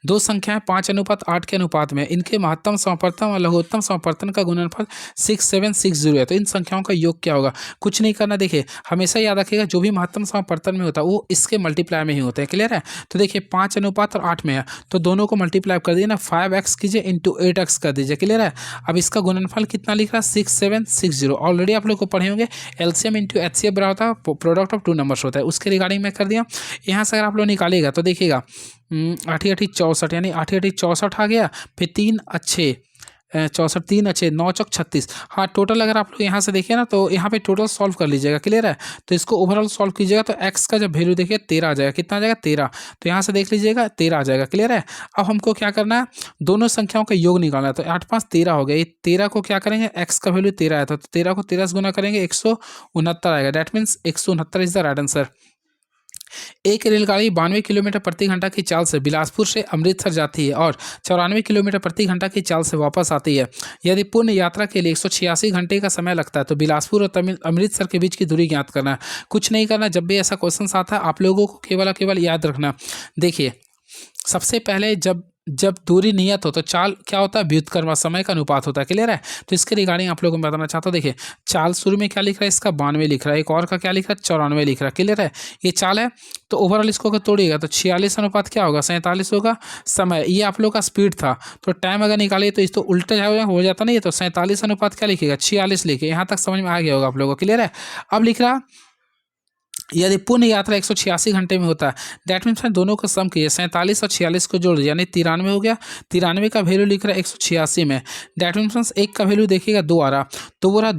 2 संख्याएं 5:8 के अनुपात में, इनके महत्तम समापवर्तन और लघुत्तम समापवर्तन का गुणनफल 6760 है। तो इन संख्याओं का योग क्या होगा, कुछ नहीं करना। देखिए हमेशा याद रखिएगा जो भी महत्तम समापवर्तन में होता है वो इसके मल्टीप्लाई में ही होते हैं। क्लियर है। तो देखिए 5:8 में है, तो दोनों को मल्टीप्लाई कर दिए ना, 5x कीजिए इंटू 8x कर दीजिए। क्लियर है। अब इसका गुणनफल कितना लिख रहा है, 6760। ऑलरेडी आप लोग को पढ़े होंगे, एलसीएम इंटू एचसीएफ बराबर होता है प्रोडक्ट ऑफ 2 नंबर्स होता है। उसके रिगार्डिंग मैं कर दिया। यहाँ से अगर आप लोग निकालिएगा तो देखिएगा 8 × 8 = 64, यानी 8 × 8 = 64 आ गया। फिर 3 अच्छे 64, 3 अच्छे 9 × 36। हाँ टोटल अगर आप लोग यहाँ से देखिए ना, तो यहाँ पे टोटल सॉल्व कर लीजिएगा। क्लियर है। तो इसको ओवरऑल सॉल्व कीजिएगा तो x का जब वैल्यू देखिए 13 आ जाएगा। कितना आ जाएगा, 13। तो यहाँ से देख लीजिएगा 13 आ जाएगा। क्लियर है। अब हमको क्या करना है, दोनों संख्याओं का योग निकालना है। तो 8 × 5 = 13 हो गया। ये 13 को क्या करेंगे, x का वैल्यू 13 आया था, तो 13 को 13 से गुना करेंगे, 169 आएगा। That means 169 is the right answer. एक रेलगाड़ी 92 किलोमीटर प्रति घंटा की चाल से बिलासपुर से अमृतसर जाती है और 94 किलोमीटर प्रति घंटा की चाल से वापस आती है। यदि पूर्ण यात्रा के लिए 186 घंटे का समय लगता है तो बिलासपुर और अमृतसर के बीच की दूरी ज्ञात करना है। कुछ नहीं करना, जब भी ऐसा क्वेश्चन आता है आप लोगों को केवल केवल याद रखना। देखिए सबसे पहले जब दूरी नियत हो तो चाल क्या होता है, व्युत्क्रम समय का अनुपात होता है। क्लियर है। तो इसके रिगार्डिंग आप लोगों को बताना चाहता हूँ। देखिए चाल शुरू में क्या लिख रहा है, इसका 92 लिख रहा है, एक और का क्या लिख रहा है, 94 लिख रहा है। क्लियर है। ये चाल है। तो ओवरऑल इसको अगर तोड़िएगा तो 46 अनुपात क्या होगा, 47 होगा। समय ये आप लोग का स्पीड था, तो टाइम अगर निकालिए तो इसको उल्टा हो जाता नहीं है। तो 47 अनुपात क्या लिखेगा, 46 लिखे। यहाँ तक समझ में आ गया होगा आप लोगों को। क्लियर है। अब लिख रहा यदि पूर्ण यात्रा 186 घंटे में होता है, दैट मीन्स दोनों को सम कीजिए, 47 और 46 को जोड़ दीजिए, यानी 93 हो गया। 93 का वैल्यू लिख रहा है 186 में। दैट मीन्स एक का वैल्यू देखिएगा 2 आ रहा, तो वो रहा।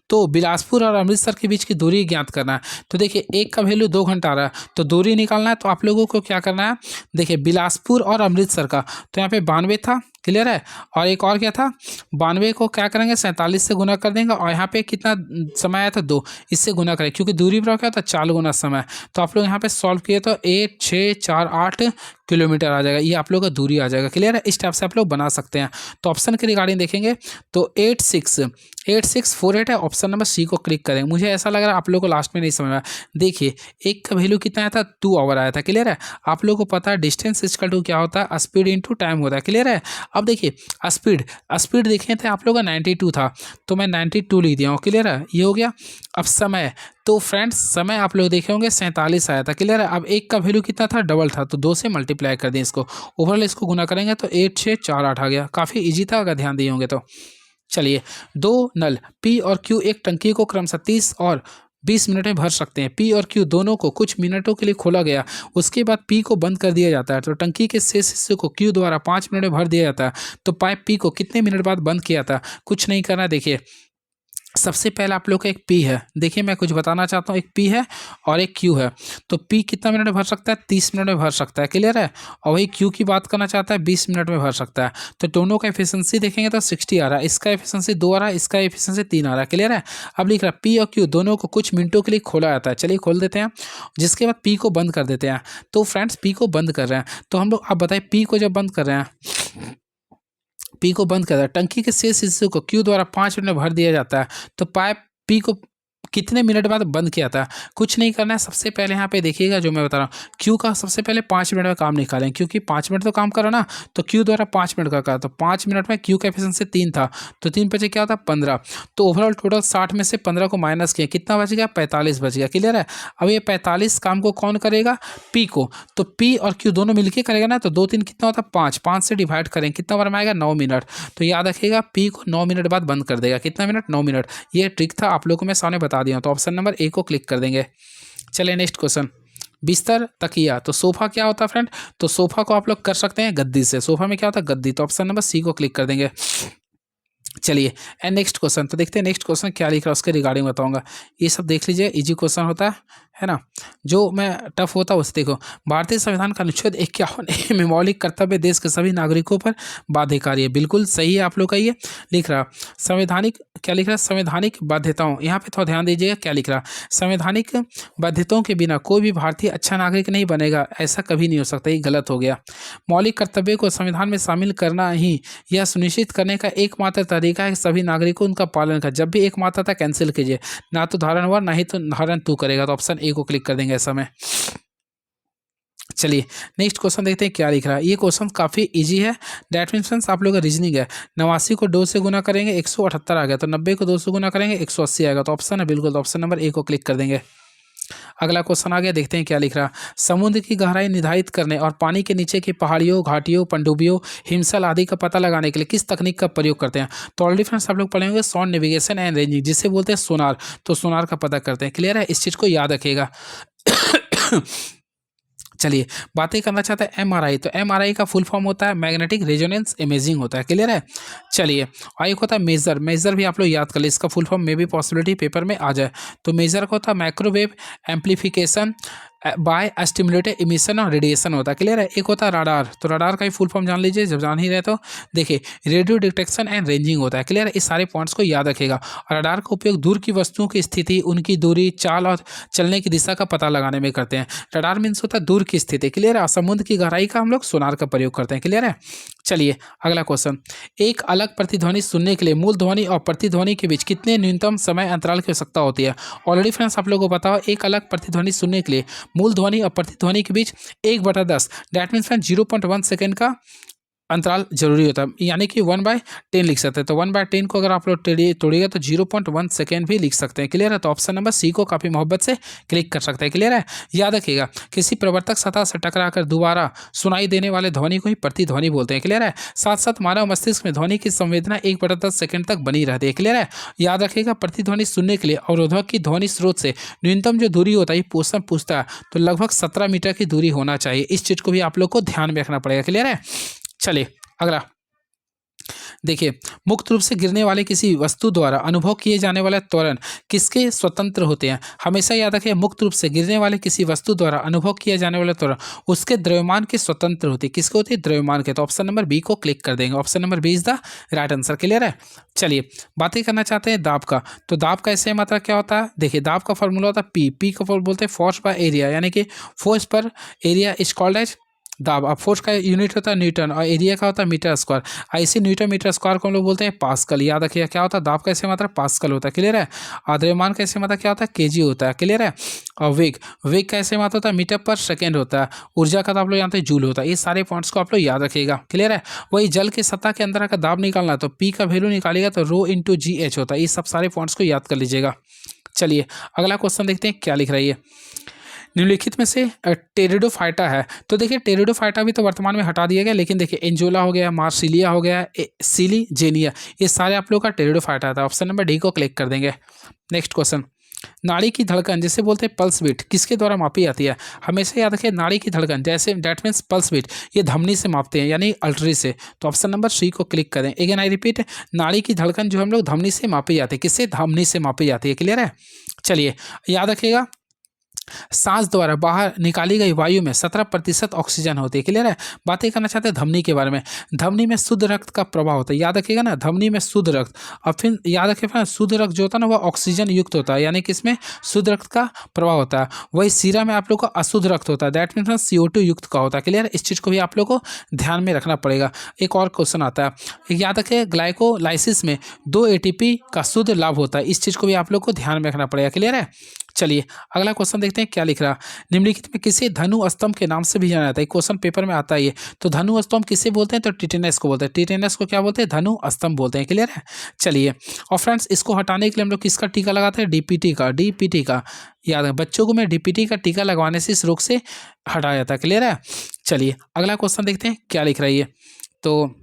तो बिलासपुर और अमृतसर के बीच की दूरी ज्ञात करना है। तो देखिए एक का वैल्यू 2 घंटा आ रहा है, तो दूरी निकालना है। तो आप लोगों को क्या करना है, देखिए बिलासपुर और अमृतसर का, तो यहाँ पे 92 था। क्लियर है। और एक और क्या था, 92 को क्या करेंगे, 47 से गुना कर देंगे, और यहाँ पे कितना समय आया था, 2, इससे गुना करें, क्योंकि दूरी पर क्या होता है, 4 गुना समय। तो आप लोग यहाँ पे सॉल्व किए तो 8, 6, 4, 8 किलोमीटर आ जाएगा। ये आप लोग का दूरी आ जाएगा। क्लियर है। इस टाइप से आप लोग बना सकते हैं। तो ऑप्शन के रिगार्डिंग देखेंगे तो 8648 है। ऑप्शन नंबर सी को क्लिक करें। मुझे ऐसा लग रहा है आप लोग को लास्ट में नहीं समझ में आया। देखिए एक का वैल्यू कितना आया था, 2 आवर आया था। क्लियर है। आप लोग को पता है डिस्टेंस इक्वल टू क्या होता है, स्पीड इंटू टाइम होता है। क्लियर है। अब देखिए स्पीड देखे थे आप लोग का 92 था, तो मैं 92 लिख दिया हूँ। क्लियर है। ये हो गया। अब समय, तो फ्रेंड्स समय आप लोग देखे होंगे 47 आया था। क्लियर है। अब एक का वैल्यू कितना था, डबल था, तो 2 से मल्टीप्लाई कर दें इसको। ओवरऑल इसको गुना करेंगे तो 8, 6, 4, 8 आ गया। काफ़ी ईजी था अगर ध्यान दिए होंगे तो। चलिए 2 नल P और Q एक टंकी को क्रमशः 30 और 20 मिनट में भर सकते हैं। पी और क्यू दोनों को कुछ मिनटों के लिए खोला गया, उसके बाद पी को बंद कर दिया जाता है। तो टंकी के शेष हिस्से को क्यू द्वारा 5 मिनट में भर दिया जाता है। तो पाइप पी को कितने मिनट बाद बंद किया था? कुछ नहीं करना। देखिए सबसे पहले आप लोग का एक पी है, देखिए मैं कुछ बताना चाहता हूँ, एक पी है और एक क्यू है। तो पी कितना मिनट में भर सकता है? 30 मिनट में भर सकता है, क्लियर है। और वही क्यू की बात करना चाहता है, 20 मिनट में भर सकता है। तो दोनों का एफिशिएंसी देखेंगे तो 60 आ रहा है, इसका एफिशिएंसी 2 आ रहा है, इसका एफिशिएंसी 3 आ रहा है, क्लियर है। अब लिख रहा है पी और क्यू दोनों को कुछ मिनटों के लिए खोला जाता है। चलिए खोल देते हैं, जिसके बाद पी को बंद कर देते हैं। तो फ्रेंड्स पी को बंद कर रहे हैं, तो हम लोग आप बताएं पी को जब बंद कर रहे हैं, पी को बंद कर दिया, टंकी के शेष हिस्से को क्यू द्वारा 5 मिनट में भर दिया जाता है। तो पाइप पी को कितने मिनट बाद बंद किया था? कुछ नहीं करना है। सबसे पहले यहाँ पे देखिएगा जो मैं बता रहा हूँ, क्यू का सबसे पहले 5 मिनट में काम निकालें, क्योंकि 5 मिनट तो काम करो ना। तो क्यू द्वारा 5 मिनट का कहा, तो 5 मिनट में क्यू का एफिशिएंसी 3 था, तो 3 बचे क्या होता? 15। तो ओवरऑल टोटल 60 में से 15 को माइनस किया, कितना बच गया? 45 बच गया, क्लियर है। अब ये 45 काम को कौन करेगा? पी को। तो पी और क्यू दोनों मिलकर करेगा ना, तो 2 3 कितना होता? 5, 5 से डिवाइड करें, कितना बार में आएगा? 9 मिनट। तो याद रखिएगा पी को 9 मिनट बाद बंद कर देगा। कितना मिनट? 9 मिनट। ये ट्रिक था, आप लोगों को मैं सामने बता दिया। तो ऑप्शन नंबर ए को क्लिक कर देंगे। चलिए नेक्स्ट क्वेश्चन, बिस्तर तकिया। तो सोफा क्या होता है फ्रेंड? तो सोफा को आप लोग कर सकते हैं गद्दी से। सोफा में क्या होता है? गद्दी। तो ऑप्शन नंबर सी को क्लिक कर देंगे। चलिए एंड नेक्स्ट क्वेश्चन, तो देखते हैं नेक्स्ट क्वेश्चन क्या लिख रहा है, उसके रिगार्डिंग बताऊंगा। ये सब देख लीजिए, इजी क्वेश्चन होता है ना। जो मैं टफ होता है उसे देखो। भारतीय संविधान का अनुच्छेद 51 में मौलिक कर्तव्य देश के सभी नागरिकों पर बाध्यकारी है। बिल्कुल सही है आप लोग का। ये लिख रहा संवैधानिक, क्या लिख रहा है? संवैधानिक बाध्यताओं। यहाँ पे थोड़ा ध्यान दीजिएगा, क्या लिख रहा? संवैधानिक बाध्यताओं के बिना कोई भी भारतीय अच्छा नागरिक नहीं बनेगा, ऐसा कभी नहीं हो सकता, ये गलत हो गया। मौलिक कर्तव्य को संविधान में शामिल करना ही यह सुनिश्चित करने का एकमात्र तरीका है कि सभी नागरिकों उनका पालन करें। जब भी एक मात्रा था कैंसिल कीजिए, ना तो धारण 1 ना ही तो धारण 2 करेगा। तो ऑप्शन ए को क्लिक कर देंगे ऐसा में। चलिए नेक्स्ट क्वेश्चन देखते हैं क्या लिख रहा है। ये क्वेश्चन काफ़ी इजी है। डेट मीन्स आप लोग का रीजनिंग है। 89 को 2 से गुना करेंगे 178 आ गया, तो 90 को 2 से गुना करेंगे 180 आएगा। तो ऑप्शन है बिल्कुल, तो ऑप्शन नंबर ए को क्लिक कर देंगे। अगला क्वेश्चन आ गया, देखते हैं क्या लिख रहा। समुद्र की गहराई निर्धारित करने और पानी के नीचे की पहाड़ियों, घाटियों, पनडुब्बियों, हिमशल आदि का पता लगाने के लिए किस तकनीक का प्रयोग करते हैं? तो ऑलरेडी फ्रेंड्स आप लोग पढ़े होंगे सॉन्ड नेविगेशन एंड रेंजिंग, जिसे बोलते हैं सोनार। तो सोनार का पता करते हैं, क्लियर है। इस चीज़ को याद रखिएगा। चलिए बातें करना चाहते हैं एमआरआई। तो एमआरआई का फुल फॉर्म होता है मैग्नेटिक रेजोनेंस इमेजिंग होता है, क्लियर है। चलिए और एक होता है मेजर। मेजर भी आप लोग याद कर ले, इसका फुल फॉर्म में भी पॉसिबिलिटी पेपर में आ जाए। तो मेजर का होता है microwave amplification by stimulated emission और रेडिएशन होता है, क्लियर है। एक होता है राडार। तो राडार का ही फुल फॉर्म जान लीजिए, जब जान ही रहे तो देखिए रेडियो डिटेक्शन एंड रेंजिंग होता है, क्लियर है। इस सारे पॉइंट्स को याद रखेगा। और राडार का उपयोग दूर की वस्तुओं की स्थिति, उनकी दूरी, चाल और चलने की दिशा का पता लगाने में करते हैं। राडार मीन्स होता है दूर की स्थिति, क्लियर है। समुद्र की गहराई का हम लोग सोनार का प्रयोग करते हैं, क्लियर है। चलिए अगला क्वेश्चन, एक अलग प्रतिध्वनि सुनने के लिए मूल ध्वनि और प्रतिध्वनि के बीच कितने न्यूनतम समय अंतराल की आवश्यकता होती है? ऑलरेडी फ्रेंड्स आप लोगों को बताओ, एक अलग प्रतिध्वनि सुनने के लिए मूल ध्वनि और प्रतिध्वनि के बीच 1/10, दैट मीन्स फ्रेंड 0.1 सेकेंड का अंतराल जरूरी होता है, यानी कि 1/10 लिख सकते हैं। तो 1/10 को अगर आप लोग तोड़िएगा तो 0.1 सेकेंड भी लिख सकते हैं, क्लियर है। तो ऑप्शन नंबर सी को काफ़ी मोहब्बत से क्लिक कर सकते हैं, क्लियर है। याद रखिएगा किसी प्रवर्तक सतह से टकराकर दोबारा सुनाई देने वाले ध्वनि को ही प्रतिध्वनि बोलते हैं, क्लियर है। साथ साथ मानव मस्तिष्क में ध्वनि की संवेदना 1/10 सेकेंड तक बनी रहती है, क्लियर है। याद रखिएगा प्रतिध्वनि सुनने के लिए अवरोधक की ध्वनि स्रोत से न्यूनतम जो दूरी होता है क्वेश्चन पूछता है, तो लगभग 17 मीटर की दूरी होना चाहिए। इस चीज़ को भी आप लोग को ध्यान में रखना पड़ेगा, क्लियर है। चलिए अगला देखिए, मुक्त रूप से गिरने वाले किसी वस्तु द्वारा अनुभव किए जाने वाले त्वरण किसके स्वतंत्र होते हैं? हमेशा याद रखिए, मुक्त रूप से गिरने वाले किसी वस्तु द्वारा अनुभव किया जाने वाले त्वरण उसके द्रव्यमान के स्वतंत्र होती है। किसके होती है? द्रव्यमान के। तो ऑप्शन नंबर बी को क्लिक कर देंगे। Option number B is the right answer, clear है। चलिए बातें करना चाहते हैं दाब का। तो दाब का ऐसे मात्रा क्या होता है? देखिए दाब का फॉर्मूला होता है पी। पी का फॉर्मूला बोलते हैं फोर्स बाय एरिया, यानी कि फोर्स पर एरिया इज कॉल्ड एज दाब। अब फोर्स का यूनिट होता है न्यूटन और एरिया का होता है मीटर स्क्वायर। ऐसे न्यूटन मीटर स्क्वायर को हम लोग बोलते हैं पास्कल। याद रखिए क्या होता है? दाब कैसे मात्रा पास्कल होता है, क्लियर है। और द्रव्यमान कैसे मात्रा क्या होता है? केजी होता है, क्लियर है। और वेग, वेग कैसे मात्रा होता है? मीटर पर सेकेंड होता है। ऊर्जा का तो आप लोग जानते हैं जूल होता है। ये सारे पॉइंट्स को आप लोग याद रखिएगा, क्लियर है। वही जल के सतह के अंदर का दाब निकालना तो पी का वैल्यू निकालिएगा तो रो इंटू जी एच होता है। ये सब सारे पॉइंट्स को याद कर लीजिएगा। चलिए अगला क्वेश्चन देखते हैं क्या लिख रही है। निम्नलिखित में से टेरिडोफाइटा है। तो देखिए टेरिडोफाइटा भी तो वर्तमान में हटा दिया गया, लेकिन देखिए एंजोला हो गया, मार्सिलिया हो गया, सिलीजेनिया, ये सारे आप लोग का टेरिडोफाइटा था। ऑप्शन नंबर डी को क्लिक कर देंगे। नेक्स्ट क्वेश्चन, नाड़ी की धड़कन जिसे बोलते हैं पल्स बीट किसके द्वारा मापी जाती है? हमेशा याद रखिए नाड़ी की धड़कन जैसे दैट मीन्स पल्स बीट ये धमनी से मापते हैं यानी अल्ट्री से। तो ऑप्शन नंबर सी को क्लिक करें। अगेन आई रिपीट, नाड़ी की धड़कन जो हम लोग धमनी से मापी जाती है, किससे? धमनी से मापी जाती है। क्लियर है? चलिए याद रखिएगा, सांस द्वारा बाहर निकाली गई वायु में 17% ऑक्सीजन होती है। क्लियर है? बातें करना चाहते हैं धमनी के बारे में। धमनी में शुद्ध रक्त का प्रवाह होता है, याद रखिएगा ना, धमनी में शुद्ध रक्त। और फिर याद रखिएगा शुद्ध रक्त जो होता है ना वह ऑक्सीजन युक्त होता है, यानी कि इसमें शुद्ध रक्त का प्रवाह होता है। वही सीरा में आप लोग का अशुद्ध रक्त होता है, दैट मीन्स CO2 युक्त का होता है। क्लियर? इस चीज़ को भी आप लोग को ध्यान में रखना पड़ेगा। एक और क्वेश्चन आता है, याद रखिए ग्लाइकोलाइसिस में 2 ATP का शुद्ध लाभ होता है, इस चीज़ को भी आप लोग को ध्यान में रखना पड़ेगा। क्लियर है? चलिए अगला क्वेश्चन देखते हैं क्या लिख रहा। निम्नलिखित में किसे धनु स्तंभ के नाम से भी जाना जाता है? क्वेश्चन पेपर में आता है ये। तो धनु स्तंभ किसे बोलते हैं? तो टिटेनस को बोलते हैं। टिटेनस को क्या बोलते हैं? धनु स्तंभ बोलते हैं। क्लियर है? चलिए, और फ्रेंड्स इसको हटाने के लिए हम लोग किसका टीका लगाते हैं? DPT का। याद है बच्चों को में DPT का टीका लगवाने से इस रोग से हटाया जाता है। क्लियर है? चलिए अगला क्वेश्चन देखते हैं क्या लिख रहा है ये। तो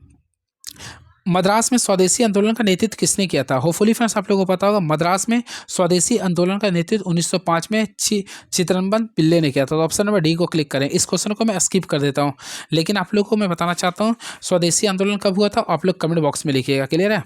मद्रास में स्वदेशी आंदोलन का नेतृत्व किसने किया था? होपफुली फ्रेंड्स आप लोगों को पता होगा, मद्रास में स्वदेशी आंदोलन का नेतृत्व 1905 में चितरंजन पिल्ले ने किया था। तो ऑप्शन नंबर डी को क्लिक करें। इस क्वेश्चन को मैं स्किप कर देता हूं, लेकिन आप लोगों को मैं बताना चाहता हूं स्वदेशी आंदोलन कब हुआ था, आप लोग कमेंट बॉक्स में लिखिएगा। क्लियर है?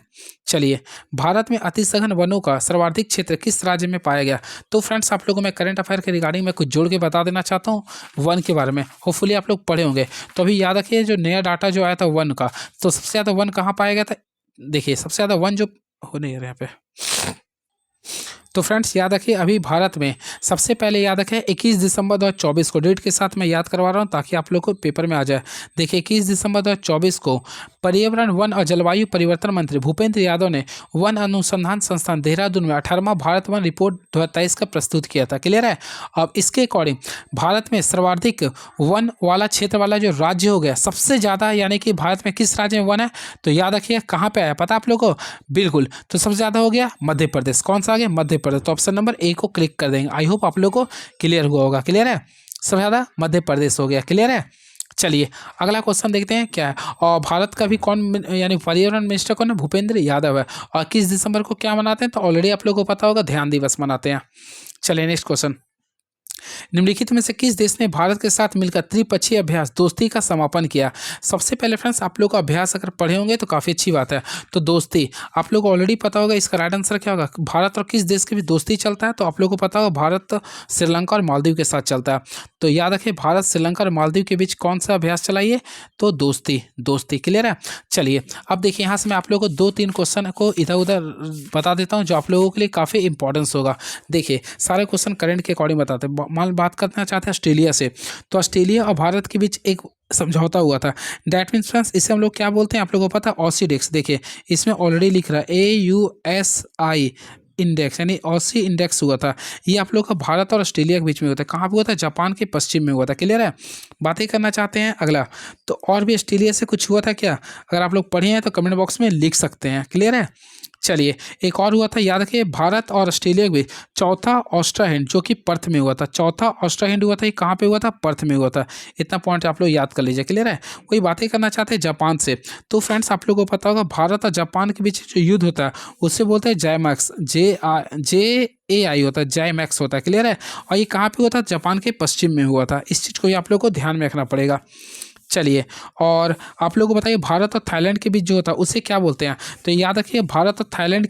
चलिए, भारत में अति सघन वनों का सर्वाधिक क्षेत्र किस राज्य में पाया गया? तो फ्रेंड्स आप लोगों को मैं करंट अफेयर के रिगार्डिंग में कुछ जोड़ के बता देना चाहता हूँ वन के बारे में। होपफुली आप लोग पढ़े होंगे। तो अभी याद रखिए जो नया डाटा जो आया था वन का, तो सबसे ज़्यादा वन कहाँ पाया गया था? देखिए सबसे ज़्यादा वन जो हो नहीं रहा यहाँ पे। तो फ्रेंड्स याद रखिए अभी भारत में सबसे पहले याद रखें 21 दिसंबर 2024 को, डेट के साथ मैं याद करवा रहा हूँ ताकि आप लोग को पेपर में आ जाए। देखिए 21 दिसंबर 2024 को पर्यावरण वन और जलवायु परिवर्तन मंत्री भूपेंद्र यादव ने वन अनुसंधान संस्थान देहरादून में 18वां भारत वन रिपोर्ट 2023 का प्रस्तुत किया था। क्लियर है? अब इसके अकॉर्डिंग भारत में सर्वाधिक वन वाला क्षेत्र वाला जो राज्य हो गया सबसे ज़्यादा, यानी कि भारत में किस राज्य में वन है? तो याद रखिए कहाँ पे आया पता आप लोग को? बिल्कुल, तो सबसे ज़्यादा हो गया मध्य प्रदेश। कौन सा आ गया? मध्य प्रदेश। तो ऑप्शन नंबर ए को क्लिक कर देंगे। आई होप आप लोग को क्लियर हुआ होगा। क्लियर है? सबसे ज़्यादा मध्य प्रदेश हो गया। क्लियर है? चलिए अगला क्वेश्चन देखते हैं क्या है। और भारत का भी कौन यानी पर्यावरण मिनिस्टर कौन है? भूपेंद्र यादव है। और 21 दिसंबर को क्या मनाते हैं? तो ऑलरेडी आप लोगों को पता होगा, ध्यान दिवस मनाते हैं। चलिए नेक्स्ट क्वेश्चन, निम्नलिखित में से किस देश ने भारत के साथ मिलकर त्रिपक्षीय अभ्यास दोस्ती का समापन किया? सबसे पहले फ्रेंड्स आप लोग का अभ्यास अगर पढ़े होंगे तो काफ़ी अच्छी बात है। तो दोस्ती आप लोग को ऑलरेडी पता होगा, इसका राइट आंसर क्या होगा? भारत और किस देश के भी दोस्ती चलता है? तो आप लोग को पता होगा भारत श्रीलंका और मालदीव के साथ चलता है। तो याद रखिए भारत श्रीलंका और मालदीव के बीच कौन सा अभ्यास चलाइए? तो दोस्ती। क्लियर है? चलिए अब देखिए यहाँ से मैं आप लोगों को 2-3 क्वेश्चन को इधर उधर बता देता हूँ जो आप लोगों के लिए काफ़ी इंपॉर्टेंस होगा। देखिए सारे क्वेश्चन करंट के अकॉर्डिंग बताते हैं। मान बात करना चाहते हैं ऑस्ट्रेलिया से, तो ऑस्ट्रेलिया और भारत के बीच एक समझौता हुआ था। दैट मीन्स फ्रेंड्स इसे हम लोग क्या बोलते हैं? आप लोगों को पता है ऑसीडेक्स। देखिए इसमें ऑलरेडी लिख रहा है AUSI इंडेक्स, यानी ऑसी इंडेक्स हुआ था। ये आप लोग का भारत और ऑस्ट्रेलिया के बीच में होता है। कहाँ पे हुआ था? जापान के पश्चिम में हुआ था। क्लियर है? बातें करना चाहते हैं अगला, तो और भी ऑस्ट्रेलिया से कुछ हुआ था क्या? अगर आप लोग पढ़े हैं तो कमेंट बॉक्स में लिख सकते हैं। क्लियर है? चलिए एक और हुआ था, याद रखिए भारत और ऑस्ट्रेलिया के बीच चौथा ऑस्ट्रा हिंद जो कि पर्थ में हुआ था। चौथा ऑस्ट्रा हिंद हुआ था, ये कहाँ पे हुआ था? पर्थ में हुआ था। इतना पॉइंट आप लोग याद कर लीजिए। क्लियर है? वही बातें करना चाहते हैं जापान से, तो फ्रेंड्स आप लोगों को पता होगा भारत और जापान के बीच जो युद्ध होता है उससे बोलते हैं जायमैक्स, JAI होता है, जायमैक्स होता है। क्लियर है? और ये कहाँ पे हुआ था? जापान के पश्चिम में हुआ था। इस चीज़ को भी आप लोग को ध्यान में रखना पड़ेगा। चलिए और आप लोगों को बताइए भारत और थाईलैंड के बीच जो होता है उसे क्या बोलते हैं? तो याद रखिए भारत और थाईलैंड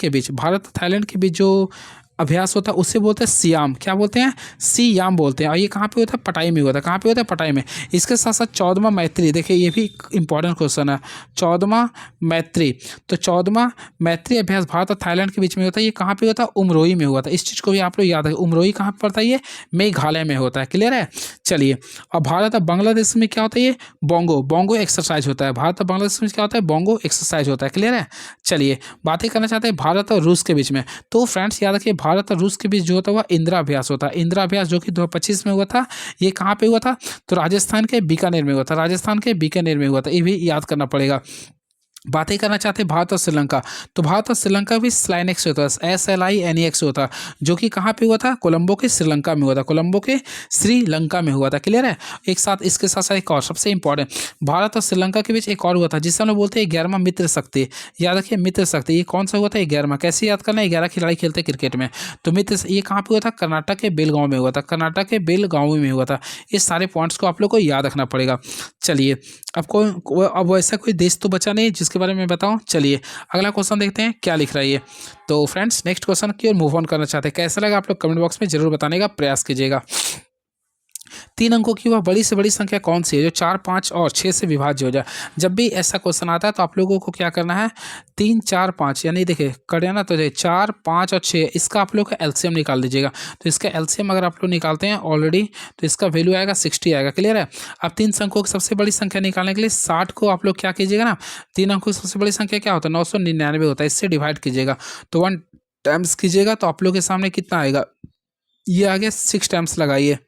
के बीच जो अभ्यास होता है उससे बोलते हैं सियाम। क्या बोलते हैं? सियाम बोलते हैं। और ये कहाँ पे होता है? पटाई में होता है। कहाँ पे होता है? पटाई में। इसके साथ साथ 14वां मैत्री, देखिए ये भी इंपॉर्टेंट क्वेश्चन है। 14वां मैत्री, तो 14वां मैत्री अभ्यास भारत और थाईलैंड के बीच में होता है। ये कहाँ पे होता है? उमरोई में हुआ था। इस चीज़ को भी आप लोग याद रखें। उमरोई कहाँ पर पड़ता है? ये मेघालय में होता है। क्लियर है? चलिए और भारत और बांग्लादेश में क्या होता है? ये बोंगो एक्सरसाइज होता है। भारत और बांग्लादेश में क्या होता है? बोंगो एक्सरसाइज होता है। क्लियर है? चलिए बातें करना चाहते हैं भारत और रूस के बीच में, तो फ्रेंड्स याद रखिए भारत और रूस के बीच जो होता हुआ इंदिरा अभ्यास होता है। इंदिरा अभ्यास जो कि 2025 में हुआ था। ये कहाँ पे हुआ था? तो राजस्थान के बीकानेर में हुआ था। ये भी याद करना पड़ेगा। बातें करना चाहते हैं भारत और श्रीलंका, तो भारत और श्रीलंका भी स्लाइनेक्स से होता है, SLINEX से होता है, जो कि कहाँ पे हुआ था, कोलंबो के श्रीलंका में हुआ था, कोलंबो के श्रीलंका में हुआ था। क्लियर है। एक साथ इसके साथ साथ एक और सबसे इंपॉर्टेंट, भारत और श्रीलंका के बीच एक और हुआ था जिसे हम लोग बोलते हैं 11वां मित्र शक्ति। याद रखिए मित्र शक्ति, ये कौन सा हुआ था, 11वां। कैसे याद करना है, 11 खिलाड़ी खेलते हैं क्रिकेट में, तो मित्र ये कहाँ पे हुआ था, कर्नाटक के बेलगांव में हुआ था, कर्नाटक के बेलगांव में हुआ था। इस सारे पॉइंट्स को आप लोग को याद रखना पड़ेगा। चलिए अब वैसा कोई देश तो बचा नहीं जिसके बारे में बताऊं। चलिए अगला क्वेश्चन देखते हैं क्या लिख रहा है ये। तो फ्रेंड्स नेक्स्ट क्वेश्चन की ओर मूव ऑन करना चाहते हैं। कैसा लगा आप लोग कमेंट बॉक्स में जरूर बताने का प्रयास कीजिएगा। 3 अंकों की वह बड़ी से बड़ी संख्या कौन सी है जो 4, 5 और 6 से विभाज्य हो जाए। जब भी ऐसा क्वेश्चन आता है तो आप लोगों को क्या करना है, 3, 4, 5 यानी देखिए करें ना, तो 4, 5 और 6 इसका आप लोग का एलसीएम निकाल लीजिएगा। तो इसका एलसीएम अगर आप लोग निकालते हैं ऑलरेडी तो इसका वैल्यू आएगा 60 आएगा। क्लियर है। अब 3 अंकों की सबसे बड़ी संख्या निकालने के लिए 60 को आप लोग क्या कीजिएगा ना, 3 अंकों की सबसे बड़ी संख्या क्या होता है, 999 होता है, इससे डिवाइड कीजिएगा तो 1 टाइम्स कीजिएगा तो आप लोग के सामने कितना आएगा, ये आगे 6 टाइम्स लगाइए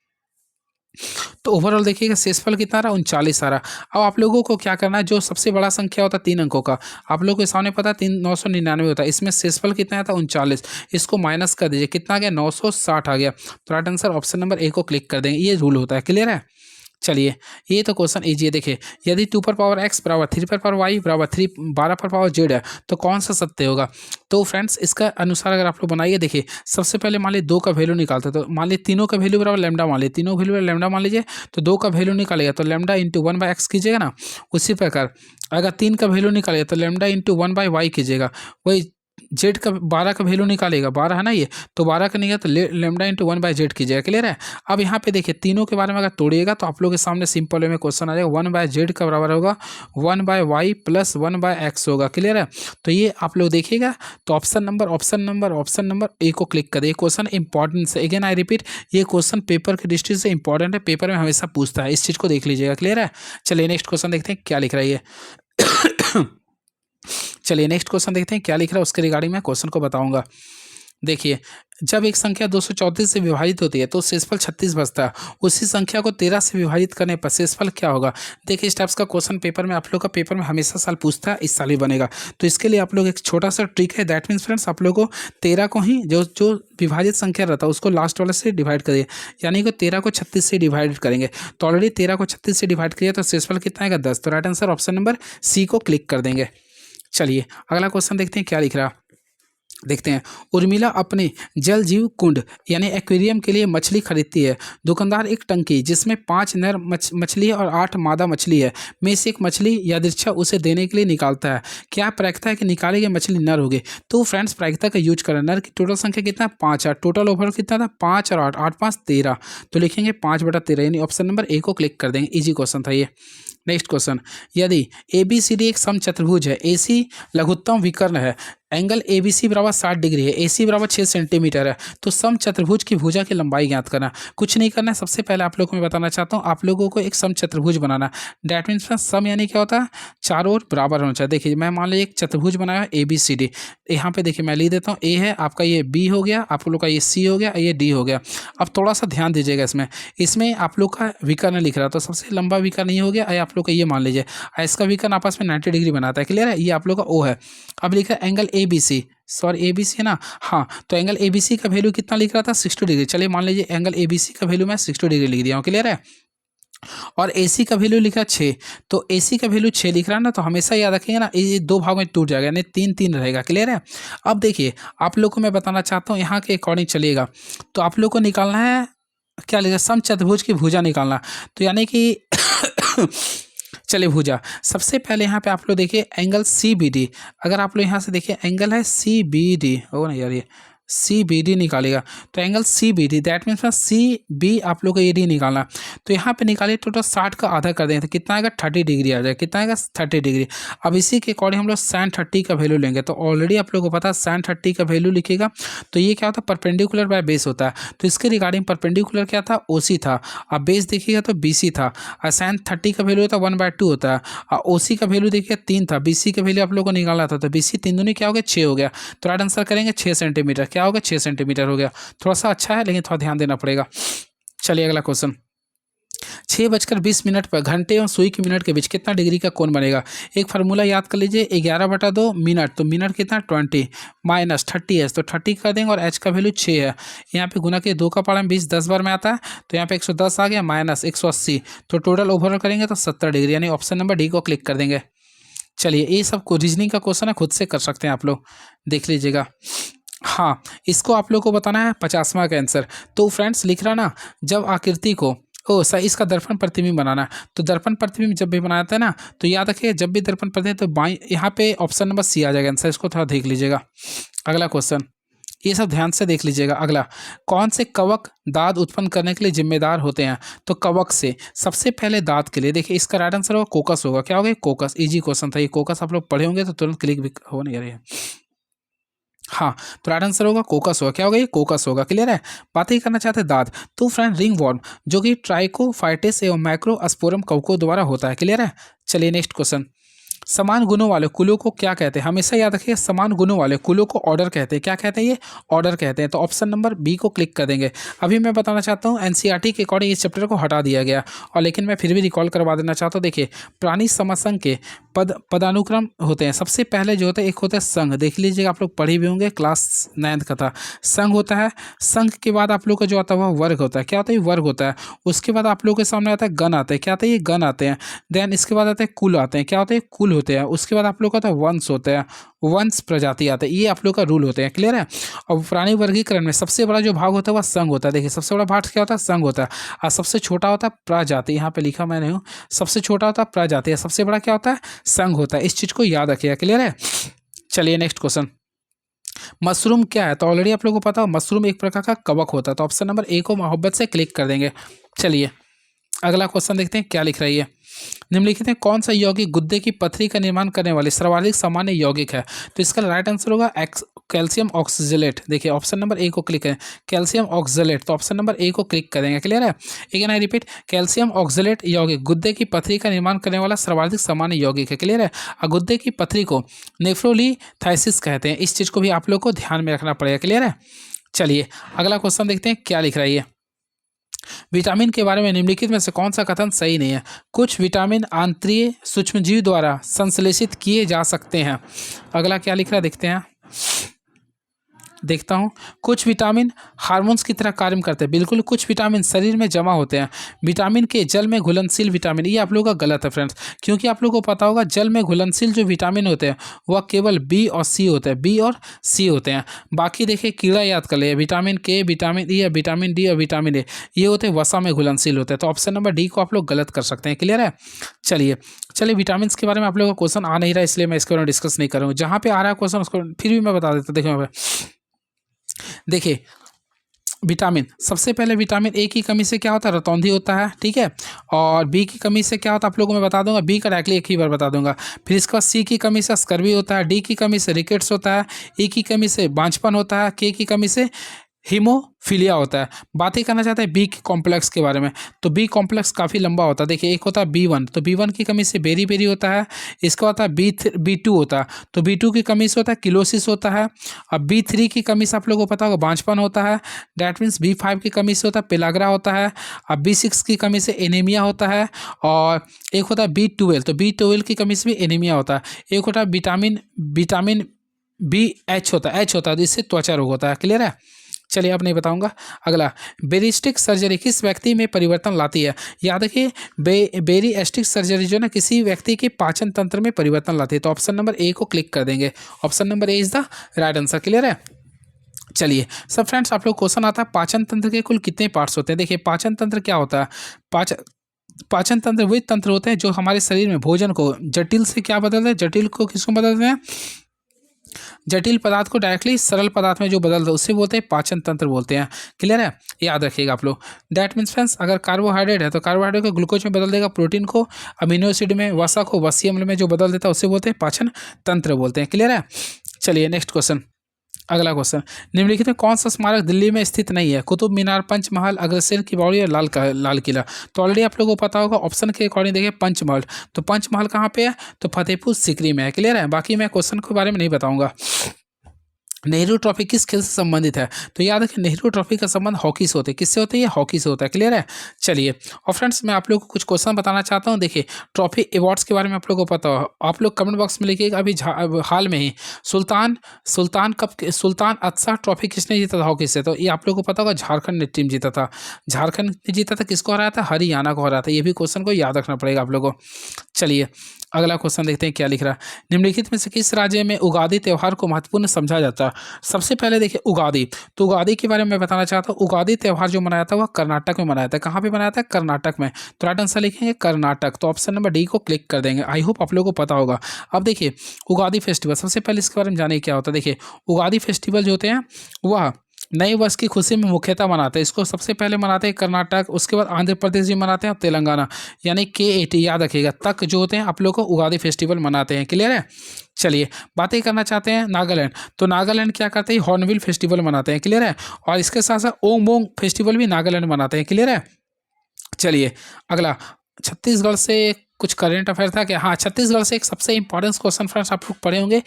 तो ओवरऑल देखिएगा शेषफल कितना रहा, 39 आ रहा। अब आप लोगों को क्या करना है, जो सबसे बड़ा संख्या होता है 3 अंकों का, आप लोगों के सामने पता है 999 होता है, इसमें शेषफल कितना आता है 39, इसको माइनस कर दीजिए कितना आ गया 960 आ गया। तो right answer option number A को क्लिक कर देंगे, ये रूल होता है। क्लियर है। चलिए ये तो क्वेश्चन इजी है। देखिए यदि 2 पर पावर x बराबर 3 पर पावर y बराबर 3 12 पर पावर z है तो कौन सा सत्य होगा। तो फ्रेंड्स इसका अनुसार अगर आप लोग बनाइए, देखिए सबसे पहले मान लीजिए 2 का वैल्यू निकालते तो मान लीजिए तीनों का वैल्यू बराबर लैम्डा मान लीजिए, तीनों वैल्यू लैम्डा मान लीजिए तो 2 का वैल्यू निकालेगा तो लैम्डा इंटू 1/x कीजिएगा ना। उसी प्रकार अगर 3 का वैल्यू निकालेगा तो लैम्डा इंटू 1/y कीजिएगा। वही जेड का 12 का वैल्यू निकालेगा, 12 है ना ये, तो 12 का निकाला तो लेमडा इंटू 1/z कीजिएगा। क्लियर है। अब यहाँ पे देखिए तीनों के बारे में अगर तोड़िएगा तो आप लोग के सामने सिंपल वे में क्वेश्चन आ जाएगा 1/z का बराबर होगा 1/y प्लस 1/x होगा। क्लियर है। तो ये आप लोग देखिएगा तो ऑप्शन नंबर ए को क्लिक करिए। क्वेश्चन इंपॉर्टेंट है, अगेन आई रिपीट, ये क्वेश्चन पेपर की दृष्टि से इंपॉर्टेंट है, पेपर में हमेशा पूछता है, इस चीज़ को देख लीजिएगा। क्लियर है। चलिए नेक्स्ट क्वेश्चन देखते हैं क्या लिख रहा है ये। चलिए नेक्स्ट क्वेश्चन देखते हैं क्या लिख रहा है, उसके रिगार्डिंग मैं क्वेश्चन को बताऊंगा। देखिए जब एक संख्या 234 से विभाजित होती है तो शेषफल 36 बचता है, उसी संख्या को 13 से विभाजित करने पर शेषफल क्या होगा। देखिए इस टाइप्स का क्वेश्चन पेपर में आप लोग का पेपर में हमेशा साल पूछता है, इस साल भी बनेगा। तो इसके लिए आप लोग एक छोटा सा ट्रिक है, दैट मीन्स फ्रेंड्स आप लोग को 13 को ही जो विभाजित संख्या रहता है उसको लास्ट वाले से डिवाइड करिए, यानी कि 13 को 36 से डिवाइड करेंगे तो ऑलरेडी 13 को 36 से डिवाइड किया तो शेषफल कितना आएगा 10। तो right answer option number C को क्लिक कर देंगे। चलिए अगला क्वेश्चन देखते हैं क्या लिख रहा, देखते हैं। उर्मिला अपने जल जीव कुंड यानी एक्वेरियम के लिए मछली खरीदती है। दुकानदार एक टंकी जिसमें 5 नर मछली और 8 मादा मछली है में से एक मछली यादृच्छा उसे देने के लिए निकालता है। क्या प्रायिकता है कि निकाली गई मछली नर होगी। तो फ्रेंड्स प्रायिकता का यूज करें, नर की टोटल संख्या कितना 5 है, टोटल ओवरऑल कितना था 5 और 8, 8 5 13, तो लिखेंगे 5/13 यानी ऑप्शन नंबर ए को क्लिक कर देंगे। इजी क्वेश्चन था ये। नेक्स्ट क्वेश्चन, यदि ABCD एक समचतुर्भुज है, AC लघुत्तम विकर्ण है, एंगल ABC बराबर 60 डिग्री है, AC बराबर 6 सेंटीमीटर है, तो समचतुर्भुज की भुजा की लंबाई ज्ञात करना। कुछ नहीं करना है, सबसे पहले आप लोगों को मैं बताना चाहता हूँ, आप लोगों को एक समचतुर्भुज बनाना। डैट मीन्स सम यानी क्या होता है, चारों ओर बराबर होना चाहिए। देखिए मैं मान लीजिए एक चतुर्भुज बनाया है ABCD, यहाँ पे देखिए मैं लिख देता हूँ, A है आपका, ये B हो गया, आप लोग का ये C हो गया, ये D हो गया। अब थोड़ा सा ध्यान दीजिएगा इसमें आप लोग का विकर्ण लिख रहा, तो सबसे लंबा विकर्ण ये हो गया, आप लोग का ये मान लीजिए, इसका विकर्ण आपस में 90 डिग्री बनाता है। क्लियर है। ये आप लोग का O है। अब लिखा है एंगल ABC, सॉरी ABC है ना, हाँ, तो एंगल ABC का वैल्यू कितना लिख रहा था 60 डिग्री। चलिए मान लीजिए एंगल ABC का वैल्यू मैं 60 डिग्री लिख दिया हूँ। क्लियर है। और AC का वैल्यू लिखा 6, तो AC का वैल्यू 6 लिख रहा है ना, तो हमेशा याद रखिएगा ना ये 2 भाग में टूट जाएगा, यानी 3 3 रहेगा। क्लियर है। अब देखिए आप लोग को मैं बताना चाहता हूँ यहाँ के अकॉर्डिंग चलिएगा, तो आप लोग को निकालना है क्या लिखा, समचतुर्भुज की भुजा निकालना। तो यानी कि चलिए भुजा, सबसे पहले यहाँ पे आप लोग देखिए एंगल CBD, अगर आप लोग यहाँ से देखिए एंगल है CBD, हो ना यार, ये CBD निकालेगा, तो angle CBD that means CB आप लोग को AD निकालना। तो यहाँ पे निकालिए टोटल 60 का आधा कर देंगे तो कितना आएगा 30 डिग्री आ जाएगा। कितना आएगा 30 डिग्री। अब इसी के अकॉर्डिंग हम लोग sin 30 का वैल्यू लेंगे, तो ऑलरेडी आप लोग को पता है sin 30 का वैल्यू लिखेगा तो ये क्या होता है परपेंडिकुलर बाय बेस होता है। तो इसके रिगार्डिंग परपेंडिकुलर क्या था OC था, अब बेस देखिएगा तो BC था, और sin 30 का वैल्यू होता है 1/2 होता है, और OC का वैल्यू देखिए 3 था, BC का वैल्यू आप लोग को निकालना था, तो BC 3 दूनी क्या हो गया 6 हो गया। तो राइट आंसर करेंगे 6 सेंटीमीटर, क्या होगा 6 सेंटीमीटर हो गया। थोड़ा सा अच्छा है लेकिन थोड़ा ध्यान देना पड़ेगा। चलिए अगला क्वेश्चन, 6:20 पर घंटे और सुई की मिनट के बीच कितना डिग्री का कोण बनेगा। एक फार्मूला याद कर लीजिए, 11/2 मिनट, तो मिनट कितना 20 माइनस 30 तो 30 कर देंगे और एच का वैल्यू 6 है। यहाँ पे गुना के 2 का पारा में 20 10 बार में आता है, तो यहाँ पे 110 आ गया माइनस 180, तो टोटल ओवरऑल करेंगे तो 70 डिग्री, यानी ऑप्शन नंबर डी को क्लिक कर देंगे। चलिए, ये सब को रीजनिंग का क्वेश्चन है, खुद से कर सकते हैं आप लोग, देख लीजिएगा। हाँ, इसको आप लोग को बताना है 50वां का आंसर। तो फ्रेंड्स लिख रहा ना, जब आकृति को सही इसका दर्पण प्रतिबिंब बनाना है, तो दर्पण प्रतिबिंब जब भी बनाते हैं ना, तो याद रखिए जब भी दर्पण प्रतिबिंब, तो बाई यहाँ पे ऑप्शन नंबर सी आ जाएगा आंसर। इसको थोड़ा देख लीजिएगा। अगला क्वेश्चन, ये सब ध्यान से देख लीजिएगा। अगला, कौन से कवक दाद उत्पन्न करने के लिए जिम्मेदार होते हैं। तो कवक से सबसे पहले दाद के लिए, देखिए इसका राइट आंसर होगा कोकस होगा। क्या होगा, कोकस। इजी क्वेश्चन था ये, कोकस आप लोग पढ़े होंगे तो तुरंत क्लिक भी हो नहीं रही है। हाँ, तो राइट आंसर होगा कोकस होगा। क्या होगा, ये कोकस होगा। क्लियर है। बात ही करना चाहते हैं दाद, तो फ्रेंड रिंग वॉर्म जो कि ट्राइकोफाइटिस एवं माइक्रोस्पोरम कवकों द्वारा होता है। क्लियर है। चलिए नेक्स्ट क्वेश्चन, समान गुणों वाले कुलों को क्या कहते हैं। हमेशा याद रखिए, समान गुणों वाले कुलों को ऑर्डर कहते हैं। क्या कहते हैं, ये ऑर्डर कहते हैं। तो ऑप्शन नंबर बी को क्लिक कर देंगे। अभी मैं बताना चाहता हूँ, एनसीईआरटी के अकॉर्डिंग इस चैप्टर को हटा दिया गया, और लेकिन मैं फिर भी रिकॉल करवा देना चाहता हूँ। देखिए, प्राणी समासंग के पदानुक्रम होते हैं। सबसे पहले जो होता है, एक होता है संघ, देख लीजिएगा आप लोग पढ़े भी होंगे क्लास 9th का था। संघ होता है, संघ के बाद आप लोग का जो आता है वह वर्ग होता है। क्या होता है, वर्ग होता है। उसके बाद आप लोग के सामने आता है गण आते हैं। क्या आता है, ये गण आते हैं। देन इसके बाद आते हैं कुल आते हैं। क्या होते हैं, कुल होते हैं। उसके बाद आप लोग का वंश होता है, वंश प्रजाति आते हैं। ये आप लोग का रूल होते हैं। क्लियर है। और प्राणी वर्गीकरण में सबसे बड़ा जो भाग होता है वह संघ होता है। देखिए, सबसे बड़ा भाग क्या होता है, संघ होता है। और सबसे छोटा होता है प्रजाति। यहाँ पे लिखा मैंने हूँ, सबसे छोटा होता है प्रजाति, सबसे बड़ा क्या होता है, संघ होता है। इस चीज को याद रखिएगा। क्लियर है। चलिए नेक्स्ट क्वेश्चन, मशरूम क्या है। तो ऑलरेडी आप लोगों को पता हो, मशरूम एक प्रकार का कवक होता है। तो ऑप्शन नंबर ए को मोहब्बत से क्लिक कर देंगे। चलिए अगला क्वेश्चन देखते हैं क्या लिख रही है। निम्नलिखित में कौन सा यौगिक गुर्दे की पथरी का निर्माण करने वाले सर्वाधिक सामान्य यौगिक है। तो इसका राइट आंसर होगा कैल्शियम ऑक्सलेट। देखिए ऑप्शन नंबर ए को क्लिक करें, कैल्शियम ऑक्सलेट। तो ऑप्शन नंबर ए को क्लिक करेंगे। क्लियर है। Again I repeat, calcium oxalate यौगिक गुर्दे की पथरी का निर्माण करने वाला सर्वाधिक सामान्य यौगिक है। क्लियर है। और गुर्दे की पथरी को नेफ्रोलिथाइसिस कहते हैं। इस चीज़ को भी आप लोग को ध्यान में रखना पड़ेगा। क्लियर है। चलिए अगला क्वेश्चन देखते हैं क्या लिख रही है। विटामिन के बारे में निम्नलिखित में से कौन सा कथन सही नहीं है। कुछ विटामिन आंतरिक सूक्ष्मजीव द्वारा संश्लेषित किए जा सकते हैं। अगला क्या लिख रहा है देखते हैं, देखता हूँ। कुछ विटामिन हार्मोन्स की तरह कार्य करते हैं। बिल्कुल, कुछ विटामिन शरीर में जमा होते हैं। विटामिन के जल में घुलनशील विटामिन, ये आप लोगों का गलत है फ्रेंड्स, क्योंकि आप लोगों को पता होगा जल में घुलनशील जो विटामिन होते हैं वह केवल बी और सी होते हैं। बी और सी होते हैं। बाकी देखिए कीड़ा याद कर ले, विटामिन के, विटामिन ई, विटामिन डी और विटामिन ए, ये होते हैं वसा में घुलनशील होते हैं। तो ऑप्शन नंबर डी को आप लोग गलत कर सकते हैं। क्लियर है। चलिए विटामिन के बारे में आप लोगों का क्वेश्चन आ नहीं रहा, इसलिए मैं इसके बारे में डिस्कस नहीं करूँगा। जहाँ पे आ रहा है क्वेश्चन उसको फिर भी मैं बता देता हूँ। देखिए विटामिन, सबसे पहले विटामिन ए की कमी से क्या होता है, रतौंधी होता है। ठीक है। और बी की कमी से क्या होता है आप लोगों को मैं बता दूंगा, बी का डायरेक्टली एक ही बार बता दूंगा। फिर इसके बाद सी की कमी से स्कर्वी होता है। डी की कमी से रिकेट्स होता है। ई की कमी से बांझपन होता है। के की कमी से हीमोफीलिया होता है। बात ही करना चाहते हैं बी कॉम्प्लेक्स के बारे में। तो बी कॉम्प्लेक्स काफ़ी लंबा होता है। देखिए एक होता है B1, तो B1 की कमी से बेरी बेरी होता है। इसका होता है B2 होता है, तो B2 की कमी से होता है किलोसिस होता है। अब B3 की कमी से आप लोगों को पता होगा बांझपन होता है। डैट मीन्स B5 की कमी से होता है पेलाग्रा होता है। अब B6 की कमी से एनीमिया होता है। और एक होता है B12, तो B12 की कमी से भी एनीमिया होता है। एक होता है विटामिन BH होता है, H होता है, तो इससे त्वचा रोग होता है। क्लियर है। चलिए अब नहीं बताऊंगा। अगला, बेरिस्टिक सर्जरी किस व्यक्ति में परिवर्तन लाती है। याद रखिए बेरिस्टिक सर्जरी जो ना किसी व्यक्ति के पाचन तंत्र में परिवर्तन लाती है। तो ऑप्शन नंबर ए को क्लिक कर देंगे। Option number A is the right answer. Clear है। चलिए सब फ्रेंड्स, आप लोग क्वेश्चन आता है पाचन तंत्र के कुल कितने पार्ट्स होते हैं। देखिए पाचन तंत्र क्या होता है, पाचन तंत्र वही तंत्र होते हैं जो हमारे शरीर में भोजन को जटिल से क्या बदलते हैं, जटिल को किसको बदलते हैं, जटिल पदार्थ को डायरेक्टली सरल पदार्थ में जो बदलता है उसे बोलते हैं पाचन तंत्र बोलते हैं। क्लियर है। याद रखिएगा आप लोग। दैट मीन्स फ्रेंड्स, अगर कार्बोहाइड्रेट है तो कार्बोहाइड्रेट को ग्लूकोज में बदल देगा, प्रोटीन को अमीनो एसिड में, वसा को वसीय अम्ल में जो बदल देता है उसे बोलते हैं पाचन तंत्र बोलते हैं। क्लियर है। चलिए नेक्स्ट क्वेश्चन, अगला क्वेश्चन, निम्नलिखित में कौन सा स्मारक दिल्ली में स्थित नहीं है। कुतुब मीनार, पंचमहल, अग्रसेन की बावड़ी और लाल किला। तो ऑलरेडी आप लोगों को पता होगा ऑप्शन के अकॉर्डिंग देखिए पंचमहल। तो पंचमहल कहाँ पे है, तो फतेहपुर सीकरी में है। क्लियर है। बाकी मैं क्वेश्चन के बारे में नहीं बताऊंगा। नेहरू ट्रॉफी किस खेल से संबंधित है? तो याद रखें नेहरू ट्रॉफी का संबंध हॉकी से होता है। किससे होता है? ये हॉकी से होता है। क्लियर है? चलिए, और फ्रेंड्स मैं आप लोगों को कुछ क्वेश्चन बताना चाहता हूँ। देखिए, ट्रॉफी अवार्ड्स के बारे में आप लोगों को पता हो, आप लोग कमेंट बॉक्स में लिखिएगा। अभी हाल में ही सुल्तान सुल्तान अदसा ट्रॉफी किसने जीता था हॉकी से? तो ये आप लोगों को पता होगा, झारखंड ने टीम जीता था। झारखंड ने जीता था, किसको हराया था? हरियाणा को हराया था। ये भी क्वेश्चन को याद रखना पड़ेगा आप लोगों को। चलिए, अगला क्वेश्चन देखते हैं क्या लिख रहा है। निम्नलिखित में से किस राज्य में उगादी त्यौहार को महत्वपूर्ण समझा जाता है? सबसे पहले देखिए उगादी, तो उगादी के बारे में मैं बताना चाहता हूँ। उगादी त्यौहार जो मनाया था वह कर्नाटक में मनाया था। कहाँ पे मनाया था? कर्नाटक में। तो राइट आंसर लिखेंगे कर्नाटक। तो ऑप्शन नंबर डी को क्लिक कर देंगे। आई होप आप लोगों को पता होगा। अब देखिए उगादी फेस्टिवल, सबसे पहले इसके बारे में जानिए क्या होता है। देखिए उगादी फेस्टिवल जो होते हैं वह नए वर्ष की खुशी में मुख्यतः मनाते हैं। इसको सबसे पहले मनाते हैं कर्नाटक, उसके बाद आंध्र प्रदेश भी मनाते हैं और तेलंगाना, यानी K80 याद रखिएगा तक जो होते हैं आप लोग को उगादी फेस्टिवल मनाते हैं। क्लियर है? चलिए, बातें करना चाहते हैं नागालैंड, तो नागालैंड क्या करते हैं? हॉर्नबिल फेस्टिवल मनाते हैं। क्लियर है? और इसके साथ साथ ओंगबोंग फेस्टिवल भी नागालैंड मनाते हैं। क्लियर है? चलिए, अगला छत्तीसगढ़ से कुछ करेंट अफेयर था क्या? हाँ, छत्तीसगढ़ से एक सबसे इंपॉर्टेंट क्वेश्चन फ्रेंड्स आप लोग पढ़े होंगे।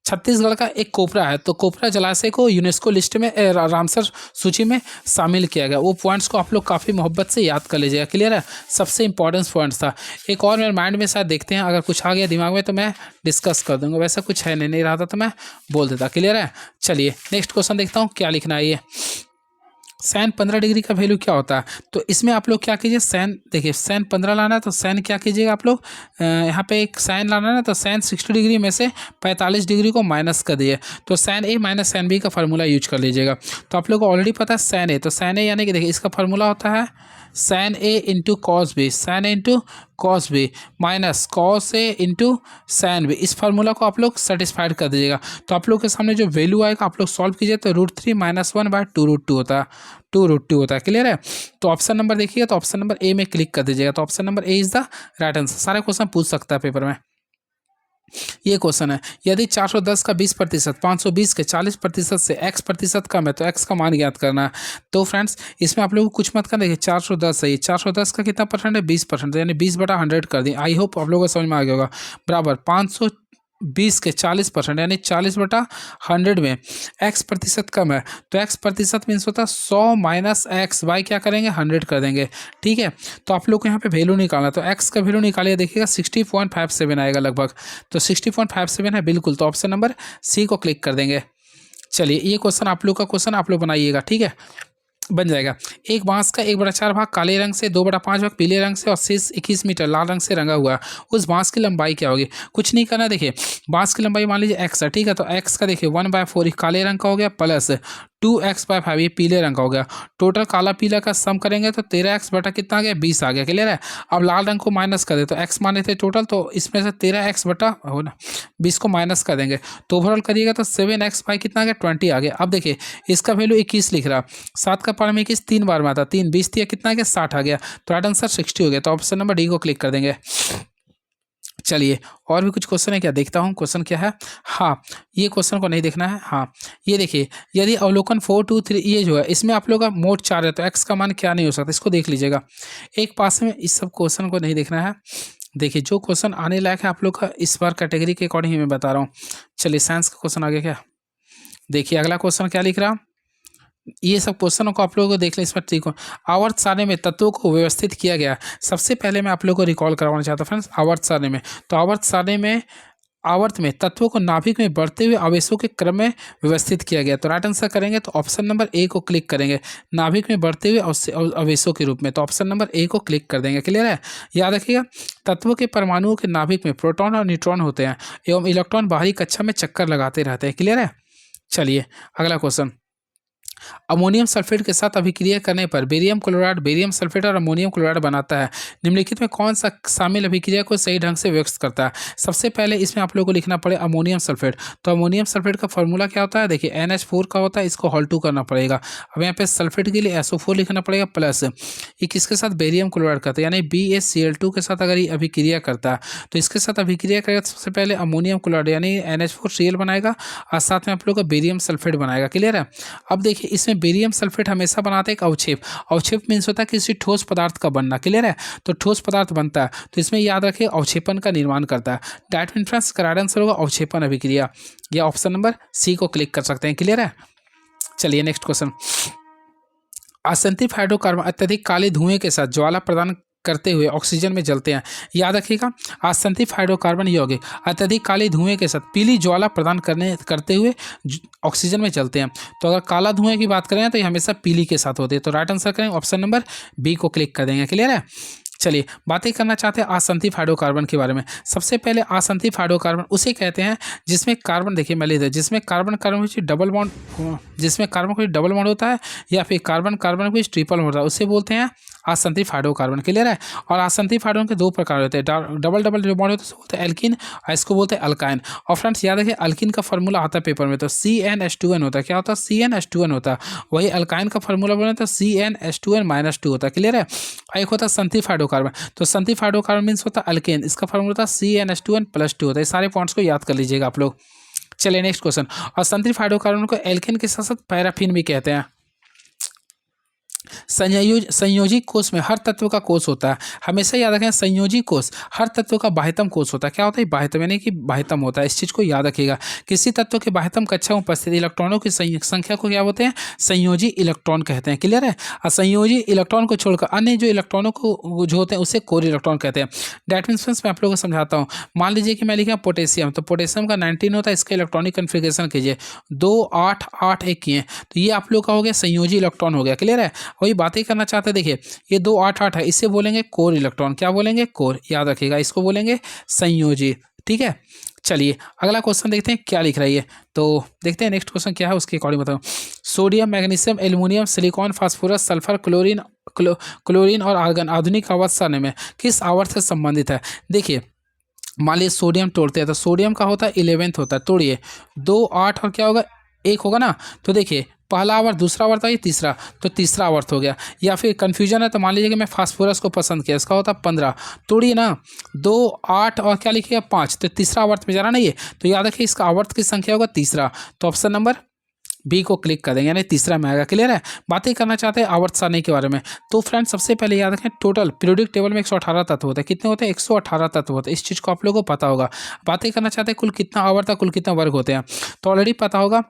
छत्तीसगढ़ का एक कोपरा है, तो कोपरा जलाशय को यूनेस्को लिस्ट में रामसर सूची में शामिल किया गया। वो पॉइंट्स को आप लोग काफ़ी मोहब्बत से याद कर लीजिएगा। क्लियर है? सबसे इंपॉर्टेंट पॉइंट्स था। एक और मेरे माइंड में शायद देखते हैं, अगर कुछ आ गया दिमाग में तो मैं डिस्कस कर दूंगा। वैसा कुछ है नहीं रहा था तो मैं बोल देता। क्लियर है? चलिए नेक्स्ट क्वेश्चन देखता हूँ क्या लिखना है। ये सैन 15 डिग्री का वैल्यू क्या होता है? तो इसमें आप लोग क्या कीजिए, सैन देखिए सैन 15 लाना है तो सैन क्या कीजिएगा आप लोग, यहाँ पे एक सैन लाना है ना, तो सैन 60 डिग्री में से 45 डिग्री को माइनस कर दिए, तो sine A minus San B का फार्मूला यूज कर लीजिएगा। तो आप लोग को ऑलरेडी पता है सैन ए, तो सैन ए यानी कि देखिए इसका फार्मूला होता है sine A into cos B, sine A into cos B minus cos A into sine B. इस फार्मूला को आप लोग सेटिस्फाइड कर दीजिएगा। तो आप लोग के सामने जो वैल्यू आएगा आप लोग सॉल्व कीजिए, तो √3 - 1/2√2 होता है, 2√2 होता है। क्लियर है? तो ऑप्शन नंबर देखिएगा, तो ऑप्शन नंबर ए में क्लिक कर दीजिएगा। तो option number A is the right answer. सारे क्वेश्चन पूछ सकता है पेपर में। ये क्वेश्चन है, यदि 410 का 20%, 520 के 40% से x% कम है तो x का मान ज्ञात करना है। तो फ्रेंड्स इसमें आप लोग को कुछ मत करना, देखिए 410 है, 410 का कितना परसेंट है? 20%, यानी 20/100 कर दी। आई होप आप लोगों को समझ में आ गया होगा। बराबर 520 के 40%, यानी 40/100 में x% कम है, तो x% मीन्स होता है 100 माइनस एक्स, वाई क्या करेंगे? 100 कर देंगे। ठीक है? तो आप लोग को यहाँ पे वैल्यू निकालना, तो x का वैल्यू निकालिए, देखिएगा 60.57 आएगा लगभग, तो 60.57 है बिल्कुल। तो ऑप्शन नंबर सी को क्लिक कर देंगे। चलिए ये क्वेश्चन आप लोग का क्वेश्चन आप लोग बनाइएगा। ठीक है? बन जाएगा। एक बांस का 1/4 भाग काले रंग से, 2/5 भाग पीले रंग से और शेष 21 मीटर लाल रंग से रंगा हुआ है। उस बांस की लंबाई क्या होगी? कुछ नहीं करना, देखिए बांस की लंबाई मान लीजिए x है। ठीक है? तो x का देखिए 1/4 काले रंग का हो गया, प्लस 2x/5 ये पीले रंग का हो गया। टोटल काला पीला का सम करेंगे तो 13x बटा कितना आ गया? 20 आ गया। क्लियर है? अब लाल रंग को माइनस कर दे, तो x माने थे टोटल, तो इसमें से 13x बटा हो ना 20 को माइनस कर देंगे, तो ओवरऑल करिएगा तो 7x/5 कितना आ गया? 20 आ गया। अब देखिए इसका वैल्यू 21 लिख रहा, 7 का पावर में 21 3 बार में आता, 3 20 दिया कितना आ गया? 60 आ गया। तो राइट आंसर 60 हो गया। तो ऑप्शन नंबर डी को क्लिक कर देंगे। चलिए और भी कुछ क्वेश्चन है क्या, देखता हूँ क्वेश्चन क्या है। हाँ, ये क्वेश्चन को नहीं देखना है। हाँ, ये देखिए यदि अवलोकन 4 2 3 ये जो है इसमें आप लोग का मोड 4 है, तो x का मान क्या नहीं हो सकता, इसको देख लीजिएगा एक पास में। इस सब क्वेश्चन को नहीं देखना है। देखिए जो क्वेश्चन आने लायक है आप लोग का इस बार कैटेगरी के अकॉर्डिंग ही मैं बता रहा हूँ। चलिए साइंस का क्वेश्चन आ गया क्या, देखिए अगला क्वेश्चन क्या लिख रहा, ये सब क्वेश्चनों को आप लोगों को देख लें, इसमें ठीक हो। आवर्त सारणी में तत्वों को व्यवस्थित किया गया। सबसे पहले मैं आप लोगों को रिकॉल करवाना चाहता हूँ फ्रेंड्स, आवर्त सारणी में, तो आवर्त सारणी में आवर्त में तत्वों को नाभिक में बढ़ते हुए आवेशों के क्रम में व्यवस्थित किया गया। तो राइट आंसर करेंगे तो ऑप्शन नंबर ए को क्लिक करेंगे, नाभिक में बढ़ते हुए आवेशों के रूप में, तो ऑप्शन नंबर ए को क्लिक कर देंगे। क्लियर है? याद रखिएगा तत्वों के परमाणुओं के नाभिक में प्रोटॉन और न्यूट्रॉन होते हैं एवं इलेक्ट्रॉन बाहरी कक्षा में चक्कर लगाते रहते हैं। क्लियर है? चलिए अगला क्वेश्चन, अमोनियम सल्फेट के साथ अभिक्रिया करने पर बेरियम क्लोराइड बेरियम सल्फेट और अमोनियम क्लोराइड बनाता है। निम्नलिखित में कौन सा शामिल अभिक्रिया को सही ढंग से व्यक्त करता है? सबसे पहले इसमें आप लोगों को लिखना पड़े अमोनियम सल्फेट। तो अमोनियम सल्फेट का फॉर्मूला क्या होता है? देखिए NH4 का होता है, इसको हॉल 2 करना पड़ेगा। अब यहाँ पे सल्फेट के लिए SO4 लिखना पड़ेगा, प्लस ये किसके साथ? बेरियम क्लोराइड करता है, यानी BaCl2 के साथ अगर ये अभिक्रिया करता है तो इसके साथ अभिक्रिया करेगा तो सबसे पहले अमोनियम क्लोराइड यानी NH4Cl बनाएगा और साथ में आप लोग का बेरियम सल्फेट बनाएगा। क्लियर है? अब देखिए देखिए इसमें बेरियम सल्फेट हमेशा बनाते हैं एक अवक्षेप। अवक्षेप मीन्स होता है किसी ठोस पदार्थ का बनना, क्लियर है। तो ठोस पदार्थ बनता है तो इसमें याद रखिए अवक्षेपन का निर्माण करता है। That mean friends correct answer होगा अवक्षेपन अभिक्रिया, या ऑप्शन नंबर सी को क्लिक कर सकते हैं, क्लियर है। चलिए नेक्स्ट क्वेश्चन। असंतृप्त हाइड्रोकार्बन अत्यधिक काले धुएं के साथ ज्वाला प्रदान करते हुए ऑक्सीजन में जलते हैं। याद रखिएगा असंतृप्त हाइड्रोकार्बन यौगिक अत्यधिक काले धुएं के साथ पीली ज्वाला प्रदान करते हुए ऑक्सीजन में चलते हैं। तो अगर काला धुएं की बात करें तो ये हमेशा पीली के साथ होते हैं। तो राइट आंसर करेंगे ऑप्शन नंबर बी को क्लिक कर देंगे, क्लियर है। चलिए बातें करना चाहते हैं असंतृप्त हाइड्रोकार्बन के बारे में। सबसे पहले असंतृप्त हाइड्रोकार्बन उसे कहते हैं जिसमें कार्बन, देखिए मैं लिख, जिसमें कार्बन कार्बन के डबल बॉन्ड, जिसमें कार्बन को डबल बॉन्ड होता है या फिर कार्बन कार्बन को ट्रिपल बॉन्ड होता है, उसे बोलते हैं असंतृप्त हाइड्रोकार्बन, क्लियर है। और असंतृप्त हाइड्रोकार्बन के दो प्रकार होते हैं, डबल डबल जो बॉन्ड होता है उसको बोलते हैं एल्किन और इसको बोलते हैं अल्काइन। और फ्रेंड्स याद रखिए अल्किन का फॉर्मूला आता है पेपर में, तो CnH2n होता है। क्या होता है? CnH2n होता है। वही अल्काइन का फॉर्मूला बोले तो CnH2n-2 होता है, क्लियर है। एक होता है संतृप्त हाइड्रोकार्बन, तो संतृप्त हाइड्रोकार्बन मीन्स होता है अल्केन, इसका फॉर्मूला होता है CnH2n+2 होता है। सारे पॉइंट्स को याद कर लीजिएगा आप लोग। चलिए नेक्स्ट क्वेश्चन। और संतृप्त हाइड्रोकार्बन को एल्केन के साथ साथ पैराफिन भी कहते हैं। संयोजी कोष में हर तत्व का कोष होता है, हमेशा याद रखें संयोजी कोष हर तत्व का बाह्यतम कोष होता है। क्या होता है? बाह्यतम, यानी कि बाह्यतम होता है। इस चीज को याद रखिएगा। किसी तत्व के बाह्यतम कक्षा में उपस्थित इलेक्ट्रॉनों की संख्या को क्या बोलते हैं? संयोजी इलेक्ट्रॉन कहते हैं, क्लियर है। और संयोजी इलेक्ट्रॉन को छोड़कर अन्य जो इलेक्ट्रॉनों को जो होते हैं उसे कोर इलेक्ट्रॉन कहते हैं। डेट मीन्स फ्रेंड्स मैं आप लोगों को समझाता हूँ। मान लीजिए कि मैं लिखा पोटेशियम, तो पोटेशियम का 19 होता है, इसका इलेक्ट्रॉनिक कन्फिग्रेशन कीजिए 2 8 8 1 किए, तो ये आप लोग का हो गया संयोजी इलेक्ट्रॉन हो गया, क्लियर है। वही बातें करना चाहते हैं, देखिए ये 2 8 8 है, इसे बोलेंगे कोर इलेक्ट्रॉन। क्या बोलेंगे? कोर, याद रखिएगा। इसको बोलेंगे संयोजी, ठीक है। चलिए अगला क्वेश्चन देखते हैं क्या लिख रही है, तो देखते हैं नेक्स्ट क्वेश्चन क्या है, उसके अकॉर्डिंग बताओ। Sodium, magnesium, aluminium, silicon, phosphorus, sulphur, chlorine और आर्गन आधुनिक आवर्त सारणी में किस आवर्त से संबंधित है? देखिए मान लीजिए सोडियम तोड़ते हैं, तो सोडियम का होता है 11th होता है, तोड़िए 2 8 और क्या होगा 1 होगा ना। तो देखिए पहला आवर्त, दूसरा आवर्त है, तीसरा, तो तीसरा आवर्त हो गया। या फिर कन्फ्यूजन है तो मान लीजिए कि मैं फास्फोरस को पसंद किया, इसका होता है 15, तोड़िए ना 2 8 और क्या लिखिएगा 5, तो तीसरा आवर्त में जा रहा ना ये, तो याद रखिए इसका आवर्त की संख्या होगा तीसरा, तो ऑप्शन नंबर बी को क्लिक कर देंगे, यानी तीसरा में आएगा, क्लियर है। बातें करना चाहते हैं आवर्त सारणी के बारे में, तो फ्रेंड्स सबसे पहले याद रखें टोटल पीरियोडिक टेबल में 118 तत्व होते हैं। कितने होते हैं? 118 तत्व होते हैं। इस चीज़ को आप लोगों को पता होगा। बातें करना चाहते हैं कुल कितना आवर्त है, कुल कितना वर्ग होते हैं, तो ऑलरेडी पता होगा।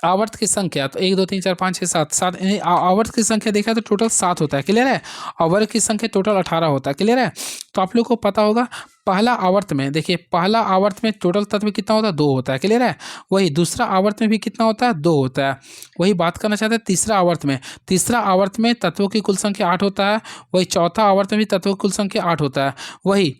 आवर्त की संख्या तो 1 2 3 4 5 6 7 7, आवर्त की संख्या देखा तो टोटल 7 होता है, क्लियर है। और वर्ग की संख्या टोटल 18 होता है, क्लियर है। तो आप लोग को पता होगा पहला आवर्त में, देखिए पहला आवर्त में टोटल तत्व कितना होता है? 2 होता है, क्लियर है। वही दूसरा आवर्त में भी कितना होता है? 2 होता है। वही बात करना चाहते हैं तीसरा आवर्त में तत्वों की कुल संख्या 8 होता है। वही चौथा आवर्त में भी तत्वों की कुल संख्या 8 होता है। वही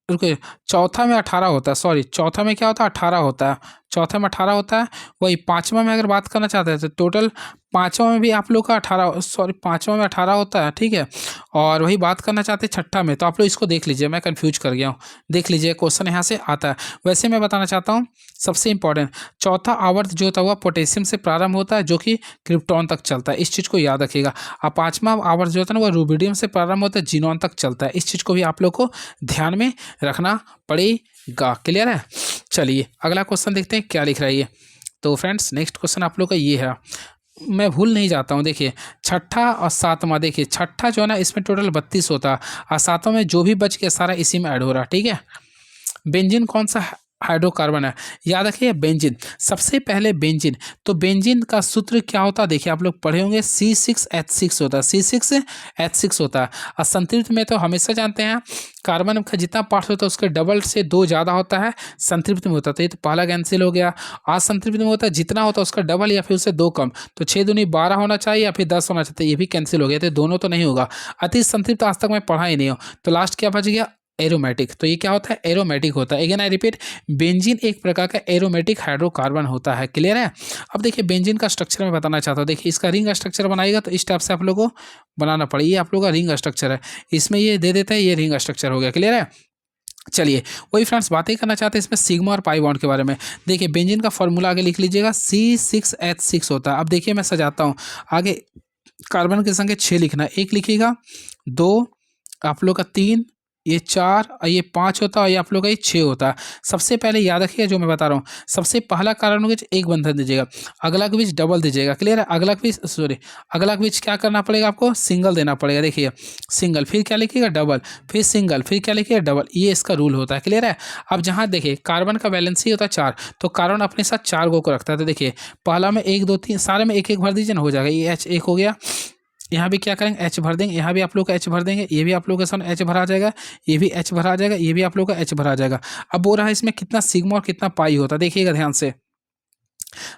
रुकिए चौथा में 18 होता है, सॉरी चौथा में क्या होता है? 18 होता है, चौथा में 18 होता है। वही पाँचवा में अगर बात करना चाहते हैं तो टोटल पाँचवा में भी आप लोग का 18, सॉरी पाँचवा में 18 होता है, ठीक है। और वही बात करना चाहते हैं छठा में, तो आप लोग इसको देख लीजिए, मैं कंफ्यूज कर गया हूँ, देख लीजिए क्वेश्चन यहाँ से आता है। वैसे मैं बताना चाहता हूँ सबसे इंपॉर्टेंट चौथा आवर्त जो होता है वह पोटेशियम से प्रारंभ होता है जो कि क्रिप्टॉन तक चलता है, इस चीज़ को याद रखिएगा। और पाँचवा आवर्त जो होता है ना वह रूबिडियम से प्रारंभ होता है, जीनॉन तक चलता है। इस चीज़ को भी आप लोग को ध्यान में रखना पड़ेगा, क्लियर है। चलिए अगला क्वेश्चन देखते हैं क्या लिख रहा है ये। तो फ्रेंड्स नेक्स्ट क्वेश्चन आप लोग का ये है, मैं भूल नहीं जाता हूँ। देखिए छठा और सातवां, देखिए छठा जो है ना इसमें टोटल 32 होता है और सातवां में जो भी बच गया सारा इसी में ऐड हो रहा है, ठीक है। बेंजीन कौन सा हाइड्रोकार्बन है? याद रखिए बेंजीन, सबसे पहले बेंजीन, तो बेंजीन का सूत्र क्या होता है? देखिए आप लोग पढ़े होंगे C6H6 होता है, C6H6 होता है। और संतृप्त में तो हमेशा जानते हैं कार्बन का जितना पार्ट होता है उसके डबल से 2 ज़्यादा होता है, संतृप्त में होता है, तो ये तो पहला कैंसिल हो गया। असंतृप्त में होता है जितना होता है उसका डबल या फिर उससे 2 कम, तो 6 दूनी 12 होना चाहिए या फिर 10 होना चाहिए, ये भी कैंसिल हो गया, तो दोनों तो नहीं होगा। अति संतृप्त आज तक मैं पढ़ा ही नहीं हूँ, तो लास्ट क्या बच गया? एरोमेटिक। तो ये क्या होता है? एरोमेटिक होता है। अगेन आई रिपीट, बेंजीन एक प्रकार का एरोमेटिक हाइड्रोकार्बन होता है, क्लियर है। अब देखिए बेंजीन का स्ट्रक्चर मैं बताना चाहता हूँ। देखिए इसका रिंग स्ट्रक्चर बनाएगा तो इस टाइप से आप लोगों को बनाना पड़ेगा। ये आप लोगों का रिंग स्ट्रक्चर है, इसमें ये दे देता है, ये रिंग स्ट्रक्चर हो गया, क्लियर है। चलिए वही फ्रेंड्स बातें करना चाहते हैं इसमें सिग्मा और पाई बॉन्ड के बारे में। देखिए बेंजीन का फॉर्मूला आगे लिख लीजिएगा, C6H6 होता है। अब देखिए मैं सजाता हूँ, आगे कार्बन की संख्या 6 लिखना, 1 लिखिएगा, 2 आप लोग का 3 ये 4 और ये 5 होता है और ये आप लोग का ये 6 होता है। सबसे पहले याद रखिएगा जो मैं बता रहा हूँ, सबसे पहला कारण होगा एक बंधन दीजिएगा, अगला के बीच डबल दीजिएगा, क्लियर है। अगला के बीच सॉरी अगला के बीच क्या करना पड़ेगा आपको, सिंगल देना पड़ेगा। देखिए सिंगल, फिर क्या लिखिएगा डबल, फिर सिंगल, फिर क्या लिखिएगा डबल, ये इसका रूल होता है, क्लियर है। अब जहाँ देखिए कार्बन का वैलेंसी होता है 4, तो कार्बन अपने साथ 4 को रखता है। तो देखिए पहला में 1 2 3 सारे में एक एक भर दीजिए ना, हो जाएगा। ये H एक हो गया, यहाँ भी क्या करेंगे एच भर देंगे, यहाँ भी आप लोग का एच भर देंगे, ये भी आप लोग के सामने एच भरा जाएगा, ये भी एच भरा जाएगा, ये भी आप लोग का एच भरा जाएगा। अब बोल रहा है इसमें कितना सिग्मा और कितना पाई होता है, देखिएगा ध्यान से।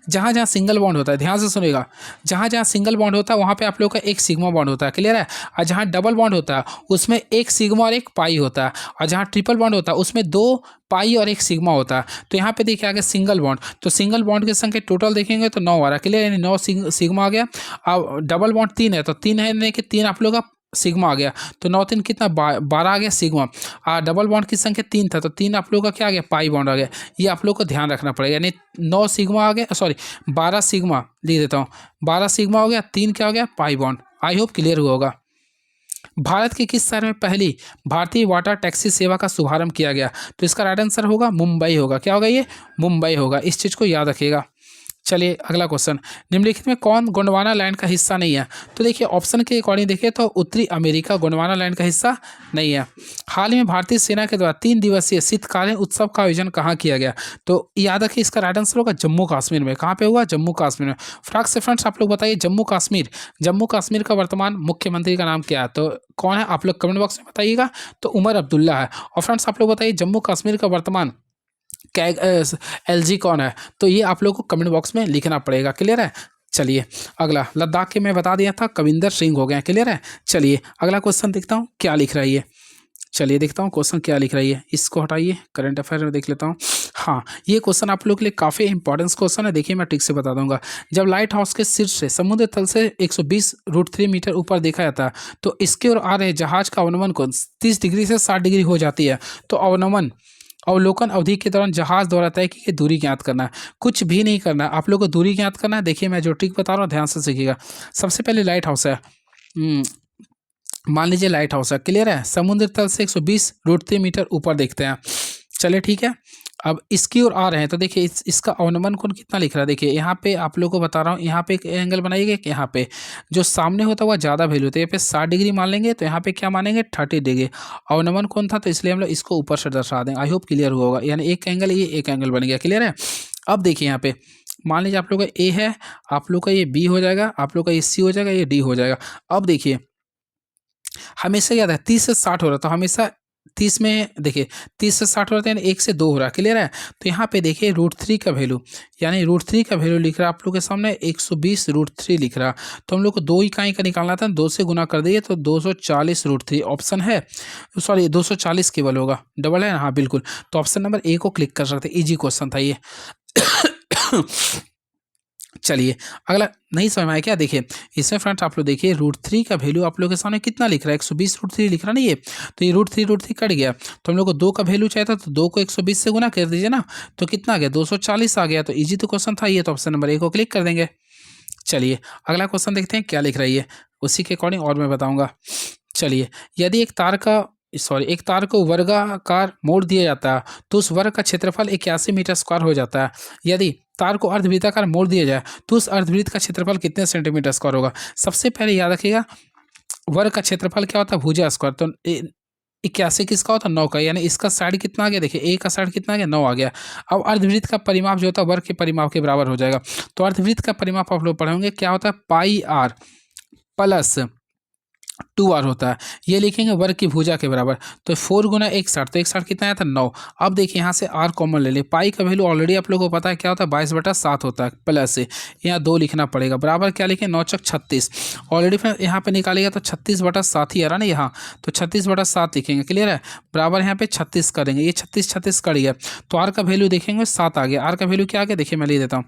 जहाँ जहाँ सिंगल बॉन्ड होता है, ध्यान से सुनिएगा, जहाँ जहाँ सिंगल बॉन्ड होता है वहाँ पे आप लोग का एक सिग्मा बॉन्ड होता है, क्लियर है। और जहाँ डबल बॉन्ड होता है उसमें एक सिग्मा और एक पाई होता है, और जहाँ ट्रिपल बॉन्ड होता है उसमें 2 पाई और एक सिग्मा होता है। तो यहाँ पे देखिए आगे सिंगल बॉन्ड, तो सिंगल बॉन्ड की संख्या टोटल देखेंगे तो 9 आ रहा है, क्लियर, यानी 9 सिग्मा आ गया। अब डबल बॉन्ड 3 है, तो 3 है यानी कि 3 आप लोग का सिग्मा आ गया, तो 9 3 कितना 12 आ गया सिग्मा। डबल बॉन्ड की संख्या 3 था, तो 3 आप लोग का क्या आ गया, पाई बॉन्ड आ गया। ये आप लोग को ध्यान रखना पड़ेगा, यानी 9 सिग्मा आ गया, सॉरी 12 सिग्मा लिख देता हूँ, 12 सिग्मा हो गया, 3 क्या हो गया, pi bond. I hope clear हुआ होगा। भारत के किस शहर में पहली भारतीय वाटर टैक्सी सेवा का शुभारंभ किया गया, तो इसका राइट आंसर होगा मुंबई होगा। क्या होगा, ये मुंबई होगा, इस चीज़ को याद रखिएगा। चलिए अगला क्वेश्चन, निम्नलिखित में कौन गोंडवाना लैंड का हिस्सा नहीं है, तो देखिए ऑप्शन के अकॉर्डिंग देखिए तो उत्तरी अमेरिका गोंडवाना लैंड का हिस्सा नहीं है। हाल ही में भारतीय सेना के द्वारा 3 दिवसीय शीतकालीन उत्सव का आयोजन कहाँ किया गया, तो याद रखिए इसका राइट आंसर होगा जम्मू कश्मीर में। कहाँ पे हुआ, जम्मू कश्मीर में। फ्रैक्ट से फ्रेंड्स आप लोग बताइए, जम्मू कश्मीर का वर्तमान मुख्यमंत्री का नाम क्या है, तो कौन है, आप लोग कमेंट बॉक्स में बताइएगा। तो उमर अब्दुल्ला है। और फ्रेंड्स आप लोग बताइए जम्मू कश्मीर का वर्तमान LG कौन है, तो ये आप लोग को कमेंट बॉक्स में लिखना पड़ेगा, क्लियर है। चलिए अगला, लद्दाख के मैं बता दिया था कविंदर सिंह हो गए, क्लियर है। चलिए अगला क्वेश्चन देखता हूँ क्या लिख रहा है ये, चलिए देखता हूँ क्वेश्चन क्या लिख रही है, इसको हटाइए, करंट अफेयर में देख लेता हूँ। हाँ, ये क्वेश्चन आप लोग के लिए काफ़ी इंपॉर्टेंट क्वेश्चन है, देखिए मैं ठीक से बता दूंगा। जब लाइट हाउस के शीर्ष से समुद्र तल से 120√3 मीटर ऊपर देखा जाता है, तो इसके ओर आ रहे जहाज का अवनमन कोण 30 डिग्री से 60 डिग्री हो जाती है। तो अवलोकन अवधि के दौरान जहाज द्वारा तय की दूरी ज्ञात करना है, कुछ भी नहीं करना है, आप लोग को दूरी ज्ञात करना है। देखिए मैं जो ट्रिक बता रहा हूँ ध्यान से सीखिएगा। सबसे पहले लाइट हाउस है, मान लीजिए लाइट हाउस है, क्लियर है, समुद्र तल से 120√3 मीटर ऊपर देखते हैं। चलिए ठीक है, अब इसकी ओर आ रहे हैं, तो देखिए इसका अवनमन कोण कितना लिख रहा है, देखिए यहाँ पे आप लोगों को बता रहा हूँ, यहाँ पे एक एंगल बनाइएगा, यहाँ पे जो सामने होता है वह ज़्यादा वैल्यू होता है, यहाँ पे 60 डिग्री मान लेंगे, तो यहाँ पे क्या मानेंगे 30 डिग्री। अवनमन कोण था तो इसलिए हम लोग इसको ऊपर से दर्शा देंगे। आई होप क्लियर हुआ होगा, यानी एक एंगल ये एक एंगल बन गया, क्लियर है। अब देखिए यहाँ पे मान लीजिए आप लोग का ए है, आप लोग का ये बी हो जाएगा, आप लोग का ये सी हो जाएगा, ये डी हो जाएगा। अब देखिए हमेशा याद है 30 से 60 हो रहा, तो हमेशा 30 में देखिए 30 से 60 हो रहा है, 1 से 2 हो रहा है, क्लियर है। तो यहाँ पे देखिए √3 का वैल्यू, यानी √3 का वैल्यू लिख रहा है आप लोग के सामने 120√3 लिख रहा। तो हम लोग को 2 इकाई का निकालना था, 2 से गुना कर दिए तो 240√3 ऑप्शन है, सॉरी 240 केवल होगा, डबल है ना, हाँ बिल्कुल। तो ऑप्शन नंबर ए को क्लिक कर सकते, इजी क्वेश्चन था ये। चलिए अगला, नहीं समझ में आया क्या, देखिए इसमें फ्रेंड्स आप लोग देखिए √3 का वैल्यू आप लोग के सामने कितना लिख रहा है, 120√3 लिख रहा नहीं ये, तो ये √3 कट गया, तो हम लोग को 2 का वैल्यू चाहिए था, तो 2 को 120 से गुना कर दीजिए ना, तो कितना आ गया 240 आ गया। तो इजी तो क्वेश्चन था ये, तो ऑप्शन नंबर ए को क्लिक कर देंगे। चलिए अगला क्वेश्चन देखते हैं क्या लिख रही है, उसी के अकॉर्डिंग और मैं बताऊँगा। चलिए, यदि एक तार को वर्गाकार मोड़ दिया जाता है तो उस वर्ग का क्षेत्रफल 81 मीटर स्क्वायर हो जाता है। यदि तार को अर्धवृत्ताकार मोड़ दिया जाए तो उस अर्धवृत्त का क्षेत्रफल कितने सेंटीमीटर स्क्वायर होगा। सबसे पहले याद रखिएगा वर्ग का क्षेत्रफल क्या होता है, भुजा स्क्वायर, तो 81 किसका होता है 9 का, यानी इसका साइड कितना आ गया, देखिए ए का साइड कितना आ गया 9 आ गया। अब अर्धवृत्त का परिमाप जो होता है वर्ग के परिमाप के बराबर हो जाएगा। तो अर्धवृत्त का परिमाप आप लोग पढ़ेंगे क्या होता है, πr प्लस 2r होता है, ये लिखेंगे वर्ग की भुजा के बराबर। तो 4 गुना 160, तो 160 कितना आया था 9। अब देखिए यहाँ से r कॉमन ले ले, पाई का वैल्यू ऑलरेडी आप लोगों को पता है क्या होता है 22/7 होता है, प्लस से यहाँ 2 लिखना पड़ेगा, बराबर क्या लिखें 9 चक 36, ऑलरेडी फिर यहाँ पे निकालेगा तो 36/7 ही आ रहा ना यहाँ, तो 36/7 लिखेंगे, क्लियर है, बराबर यहाँ पे 36 करेंगे, ये 36 कट गया, तो r का वैल्यू देखेंगे 7 आ गया। r का वैल्यू क्या आ गया, देखिए मैं लिख देता हूँ,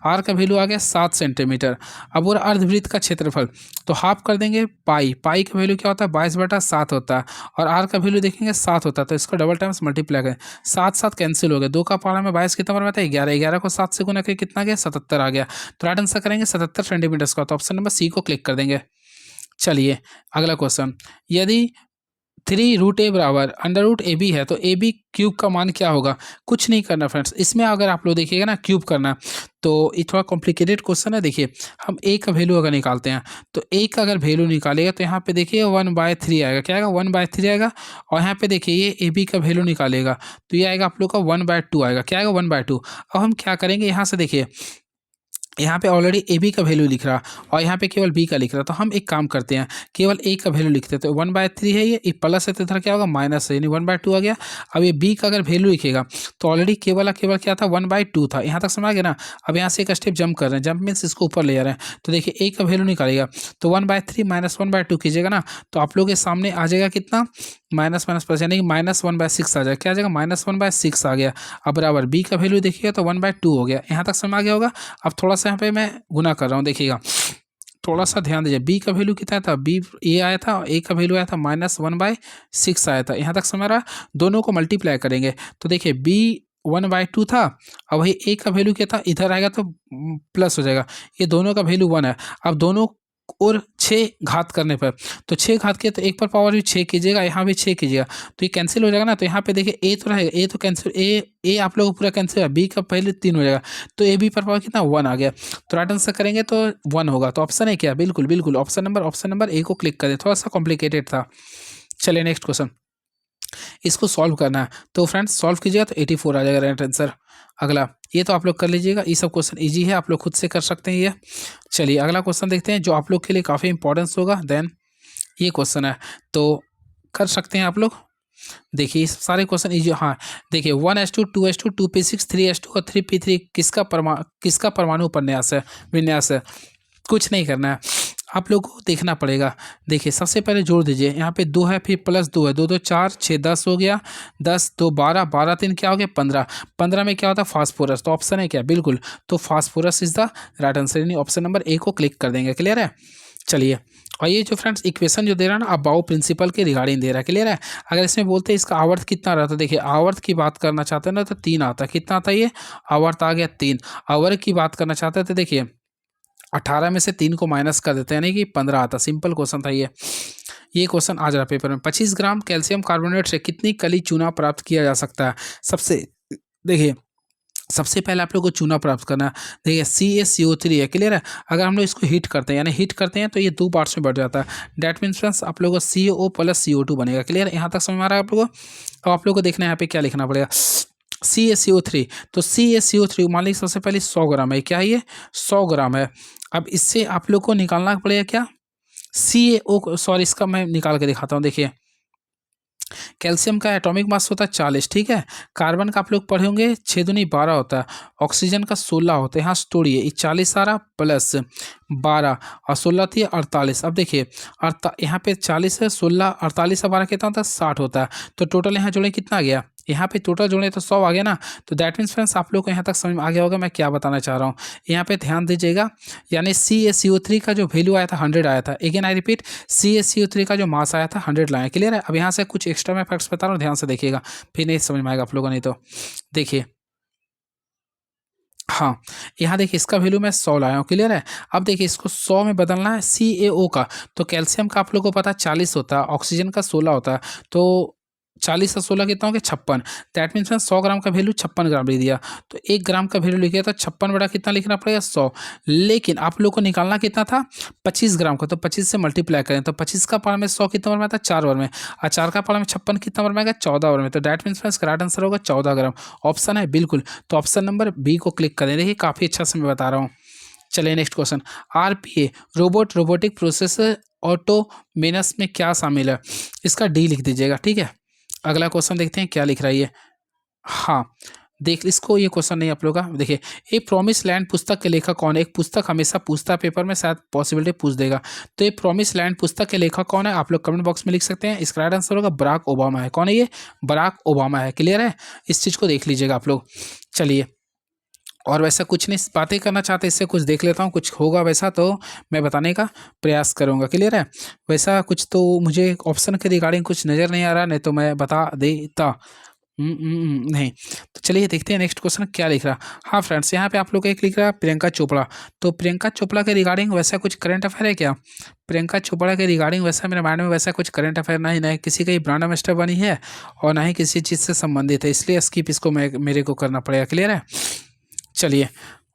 r का वैल्यू आ गया 7 सेंटीमीटर। अब वो अर्धवृत्त का क्षेत्रफल तो हाफ कर देंगे, पाई का वैल्यू क्या होता है 22/7 होता है, और r का वैल्यू देखेंगे 7 होता है, तो इसको डबल टाइम्स मल्टीप्लाई करें, 7 कैंसिल हो गया, 2 का पारा में 22 कितना बन जाता है 11, 11 को 7 से गुना करके कितना गया 77 आ गया। तो राइट आंसर करेंगे 77 सेंटीमीटर का, तो ऑप्शन नंबर सी को क्लिक कर देंगे। चलिए अगला क्वेश्चन, यदि 3 रूट ए बराबर अंडर रूट ए बी है, तो ए बी क्यूब का मान क्या होगा? कुछ नहीं करना फ्रेंड्स, इसमें अगर आप लोग देखिएगा ना क्यूब करना, तो ये थोड़ा कॉम्प्लिकेटेड क्वेश्चन है। देखिए हम ए का वैल्यू अगर निकालते हैं, तो ए का अगर वैल्यू निकालेगा तो यहाँ पे देखिए 1/3 आएगा। क्या आएगा? 1/3 आएगा। और यहाँ पे देखिए ये ए बी का वैल्यू निकालेगा तो ये आएगा आप लोग का 1/2 आएगा। क्या आएगा? 1/2। अब हम क्या करेंगे, यहाँ से देखिए यहाँ पे ऑलरेडी ए बी का वैल्यू लिख रहा और यहाँ पे केवल बी का लिख रहा, तो हम एक काम करते हैं, केवल ए का वैल्यू लिखते हैं। तो 1/3 है, ये प्लस है तो इधर क्या होगा? माइनस है, यानी 1/2 आ गया। अब ये बी का अगर वैल्यू लिखेगा तो ऑलरेडी केवल क्या था? 1/2 था। यहाँ तक समझ आ गया ना? अब यहाँ से एक स्टेप जंप कर रहे हैं, जंप मीन्स इसको ऊपर ले जा रहे हैं। तो देखिए ए का वैल्यू निकालेगा तो 1/3 माइनस 1/2 कीजिएगा ना, तो आप लोग के सामने आ जाएगा कितना? माइनस माइनस प्लस, यानी कि -1/6 आ जाएगा। क्या आ जाएगा? -1/6 आ गया। अब बराबर बी का वैल्यू देखिएगा तो 1/2 हो गया। यहाँ तक समझ आ गया होगा। अब थोड़ा सा यहाँ पे मैं गुना कर रहा हूँ, देखिएगा थोड़ा सा ध्यान दीजिए। बी का वैल्यू कितना था? बी ए आया था, ए का वैल्यू आया था -1/6 आया था। यहाँ तक समझ रहा? दोनों को मल्टीप्लाई करेंगे तो देखिए बी 1/2 था, अब वही ए का वैल्यू क्या था? इधर आएगा तो प्लस हो जाएगा। ये दोनों का वैल्यू 1 है। अब दोनों और 6 घात करने पर, तो 6 घात किया तो एक पर पावर भी 6 कीजिएगा, यहाँ भी 6 कीजिएगा, तो ये कैंसिल हो जाएगा ना। तो यहाँ पे देखिए ए तो रहेगा, ए तो कैंसिल, ए आप लोग पूरा कैंसिल है, बी का पहले 3 हो जाएगा, तो ए बी पर पावर कितना? 1 आ गया। तो राइट आंसर करेंगे तो 1 होगा। तो ऑप्शन है क्या? बिल्कुल बिल्कुल ऑप्शन नंबर ए को क्लिक कर दे। थोड़ा सा कॉम्प्लिकेटेड था। चलिए नेक्स्ट क्वेश्चन, इसको सॉल्व करना है। तो फ्रेंड्स सॉल्व कीजिएगा तो 84 आ जाएगा राइट आंसर। अगला ये तो आप लोग कर लीजिएगा, ये सब क्वेश्चन इजी है, आप लोग खुद से कर सकते हैं ये। चलिए अगला क्वेश्चन देखते हैं जो आप लोग के लिए काफ़ी इंपॉर्टेंस होगा। देन ये क्वेश्चन है तो कर सकते हैं आप लोग। देखिए इस सारे क्वेश्चन इजी। हाँ देखिए 1s2 2s2 2p6 3s2 और 3p3 किसका परमाणु उपन्यास है, विन्यास है? कुछ नहीं करना है, आप लोग को देखना पड़ेगा। देखिए सबसे पहले जोड़ दीजिए, यहाँ पे 2 है, फिर +2 है, 2 2 4 6 10 हो गया, 10 2 12 12 3 क्या हो गया? 15। 15 में क्या होता है? फास्फोरस। तो ऑप्शन है क्या? बिल्कुल, तो phosphorus is the right answer, यानी ऑप्शन नंबर ए को क्लिक कर देंगे। क्लियर है? चलिए, और ये जो फ्रेंड्स इक्वेशन जो दे रहा है ना अबाउ प्रिंसिपल के रिगार्डिंग दे रहा है। क्लियर है? अगर इसमें बोलते हैं इसका आवर्त कितना रहा, तो देखिए आवर्त की बात करना चाहते हैं ना तो 3 आता है। कितना आता है? ये आवर्त आ गया 3। आवर्त की बात करना चाहते हैं तो देखिए 18 में से 3 को माइनस कर देते हैं, यानी कि 15 आता। सिंपल क्वेश्चन था ये क्वेश्चन आ जा रहा पेपर में। 25 ग्राम कैल्शियम कार्बोनेट से कितनी कली चूना प्राप्त किया जा सकता है? देखिए सबसे पहले आप लोग को चूना प्राप्त करना है। देखिए CaCO3 है। क्लियर है? अगर हम लोग इसको हीट करते हैं, यानी हीट करते हैं तो ये 2 पार्ट्स में बढ़ जाता है। डैट मीन्स फ्रेंड्स आप लोगों को CO + CO2 बनेगा। क्लियर है? यहाँ तक समझ में आ रहा है आप लोगों को? अब आप लोग को देखना है यहाँ पे क्या लिखना पड़ेगा। CaCO3, तो CaCO3 मान लीजिए सबसे पहले 100 ग्राम है। क्या है ये? 100 ग्राम है। अब इससे आप लोग को निकालना पड़ेगा क्या? सॉरी इसका मैं निकाल के दिखाता हूँ। देखिए कैल्शियम का एटॉमिक मास होता है 40, ठीक है। कार्बन का आप लोग पढ़े होंगे 6 दूनी 12 होता है। ऑक्सीजन का 16 होता है। यहाँ तोड़िए, ये 40 आ रहा प्लस 12 और 16 थी 48। अब देखिए यहाँ पे 40 है, 16 48 से 12 कितना होता है? 60 होता है। तो टोटल यहाँ जोड़े कितना आ गया? यहाँ पे टोटल जोड़े तो 100 आ गया ना। तो दैट मीन्स फ्रेंड्स आप लोग को यहाँ तक समझ में आ गया होगा मैं क्या बताना चाह रहा हूँ। यहाँ पे ध्यान दीजिएगा, यानी CaCO3 का जो वैल्यू आया था 100 आया था। अगेन आई रिपीट, CaCO3 का जो मास आया था 100 लाया। क्लियर है? अब यहाँ से कुछ एक्स्ट्रा मैं फैक्ट्स बता रहा हूँ, ध्यान से देखिएगा, फिर नहीं समझ में आएगा आप लोगों नहीं तो। देखिए हाँ यहाँ देखिए इसका वैल्यू मैं 100 लाया हूँ। क्लियर है? अब देखिए इसको 100 में बदलना है CaO का, तो कैल्शियम का आप लोगों को पता है 40 होता है, ऑक्सीजन का 16 होता है, तो 40 और 16 कितना हो गया? 56। दैट मीन्स 100 ग्राम का वैल्यू 56 ग्राम लिख दिया, तो 1 ग्राम का वैल्यू लिखिए तो 56 बड़ा कितना लिखना पड़ेगा? 100। लेकिन आप लोग को निकालना कितना था? 25 ग्राम का, तो 25 से मल्टीप्लाई करें तो 25 का पावर में 100 कितना बार में आता है? 4 बार में, और 4 का पावर में 56 कितना बार में आएगा? 14 बार में। तो दैट मीन्स इसका राइट आंसर होगा 14 ग्राम। ऑप्शन है बिल्कुल, तो ऑप्शन नंबर बी को क्लिक करें। देखिए काफ़ी अच्छा से मैं बता रहा हूँ। चलिए next question, RPA robotic process automation में क्या शामिल है? इसका डी लिख दीजिएगा, ठीक है। अगला क्वेश्चन देखते हैं क्या लिख रहा है ये। हाँ देख इसको, ये क्वेश्चन नहीं आप लोग का। देखिए ए प्रॉमिस लैंड पुस्तक के लेखक कौन है? एक पुस्तक हमेशा पूछता है पेपर में, शायद पॉसिबिलिटी पूछ देगा। तो ये प्रॉमिस लैंड पुस्तक के लेखक कौन है? आप लोग कमेंट बॉक्स में लिख सकते हैं। इसका राइट आंसर होगा बराक ओबामा है। कौन है ये? बराक ओबामा है। क्लियर है? इस चीज़ को देख लीजिएगा आप लोग। चलिए, और वैसा कुछ नहीं बातें करना चाहते, इससे कुछ देख लेता हूँ, कुछ होगा वैसा तो मैं बताने का प्रयास करूँगा। क्लियर है? वैसा कुछ तो मुझे ऑप्शन के रिगार्डिंग कुछ नज़र नहीं आ रहा, नहीं तो मैं बता देता। नहीं। तो चलिए देखते हैं नेक्स्ट क्वेश्चन क्या लिख रहा। हाँ फ्रेंड्स, यहाँ पे आप लोग एक लिख रहा है प्रियंका चोपड़ा। तो प्रियंका चोपड़ा के रिगार्डिंग वैसा कुछ करंट अफेयर है क्या? प्रियंका चोपड़ा के रिगार्डिंग वैसा मेरे माइंड में वैसा कुछ करंट अफेयर ना ही किसी का ही ब्रांड एम्बेसडर बनी है और ना ही किसी चीज़ से संबंधित है, इसलिए स्किप इसको मेरे को करना पड़ेगा। क्लियर है? चलिए,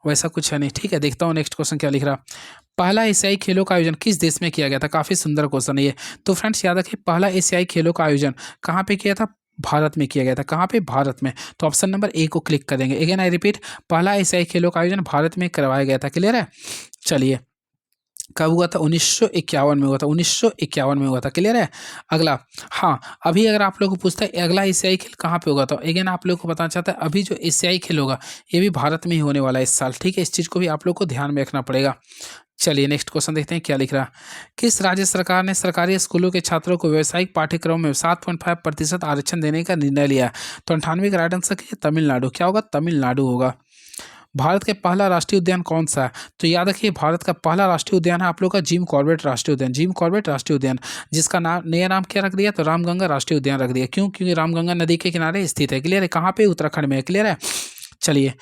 वैसा कुछ है नहीं। ठीक है, देखता हूँ नेक्स्ट क्वेश्चन क्या लिख रहा। पहला एशियाई खेलों का आयोजन किस देश में किया गया था? काफ़ी सुंदर क्वेश्चन है ये। तो फ्रेंड्स याद रखिए, पहला एशियाई खेलों का आयोजन कहाँ पे किया था? भारत में किया गया था। कहाँ पे? भारत में। तो ऑप्शन नंबर ए को क्लिक करेंगे। अगेन आई रिपीट, पहला एशियाई खेलों का आयोजन भारत में करवाया गया था। क्लियर है? चलिए, कब हुआ था? 1951 में हुआ था। 1951 में हुआ था। क्लियर है? अगला, हाँ, अभी अगर आप लोग को पूछता है अगला एशियाई खेल कहाँ पे होगा, तो अगेन आप लोग को बताना चाहता है अभी जो एशियाई खेल होगा ये भी भारत में ही होने वाला है इस साल। ठीक है, इस चीज़ को भी आप लोग को ध्यान में रखना पड़ेगा। चलिए नेक्स्ट क्वेश्चन देखते हैं क्या लिख रहा। किस राज्य सरकार ने सरकारी स्कूलों के छात्रों को व्यावसायिक पाठ्यक्रम में 7.5% आरक्षण देने का निर्णय लिया? तो 98 का राइट आंसर है तमिलनाडु। क्या होगा? तमिलनाडु होगा। भारत के पहला राष्ट्रीय उद्यान कौन सा है? तो याद रखिए, भारत का पहला राष्ट्रीय उद्यान है आप लोग का जिम कॉर्बेट राष्ट्रीय उद्यान। जिम कॉर्बेट राष्ट्रीय उद्यान, जिसका नाम नया नाम क्या रख दिया? तो रामगंगा राष्ट्रीय उद्यान रख दिया। क्यों? क्योंकि रामगंगा नदी के किनारे स्थित है। क्लियर है? कहाँ पे? उत्तराखंड में है। क्लियर है? चलिए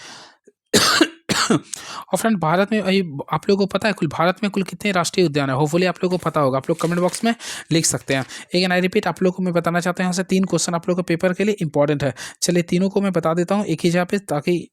और फ्रेंड, भारत में अभी आप लोगों को पता है भारत में कुल कितने राष्ट्रीय उद्यान है? होपफुली आप लोगों को पता होगा, आप लोग कमेंट बॉक्स में लिख सकते हैं। अगेन आई रिपीट, आप लोग को मैं बताना चाहता हूँ यहाँ से 3 क्वेश्चन आप लोग के पेपर के लिए इंपॉर्टेंट है। चलिए तीनों को मैं बता देता हूँ एक ही जगह पे, ताकि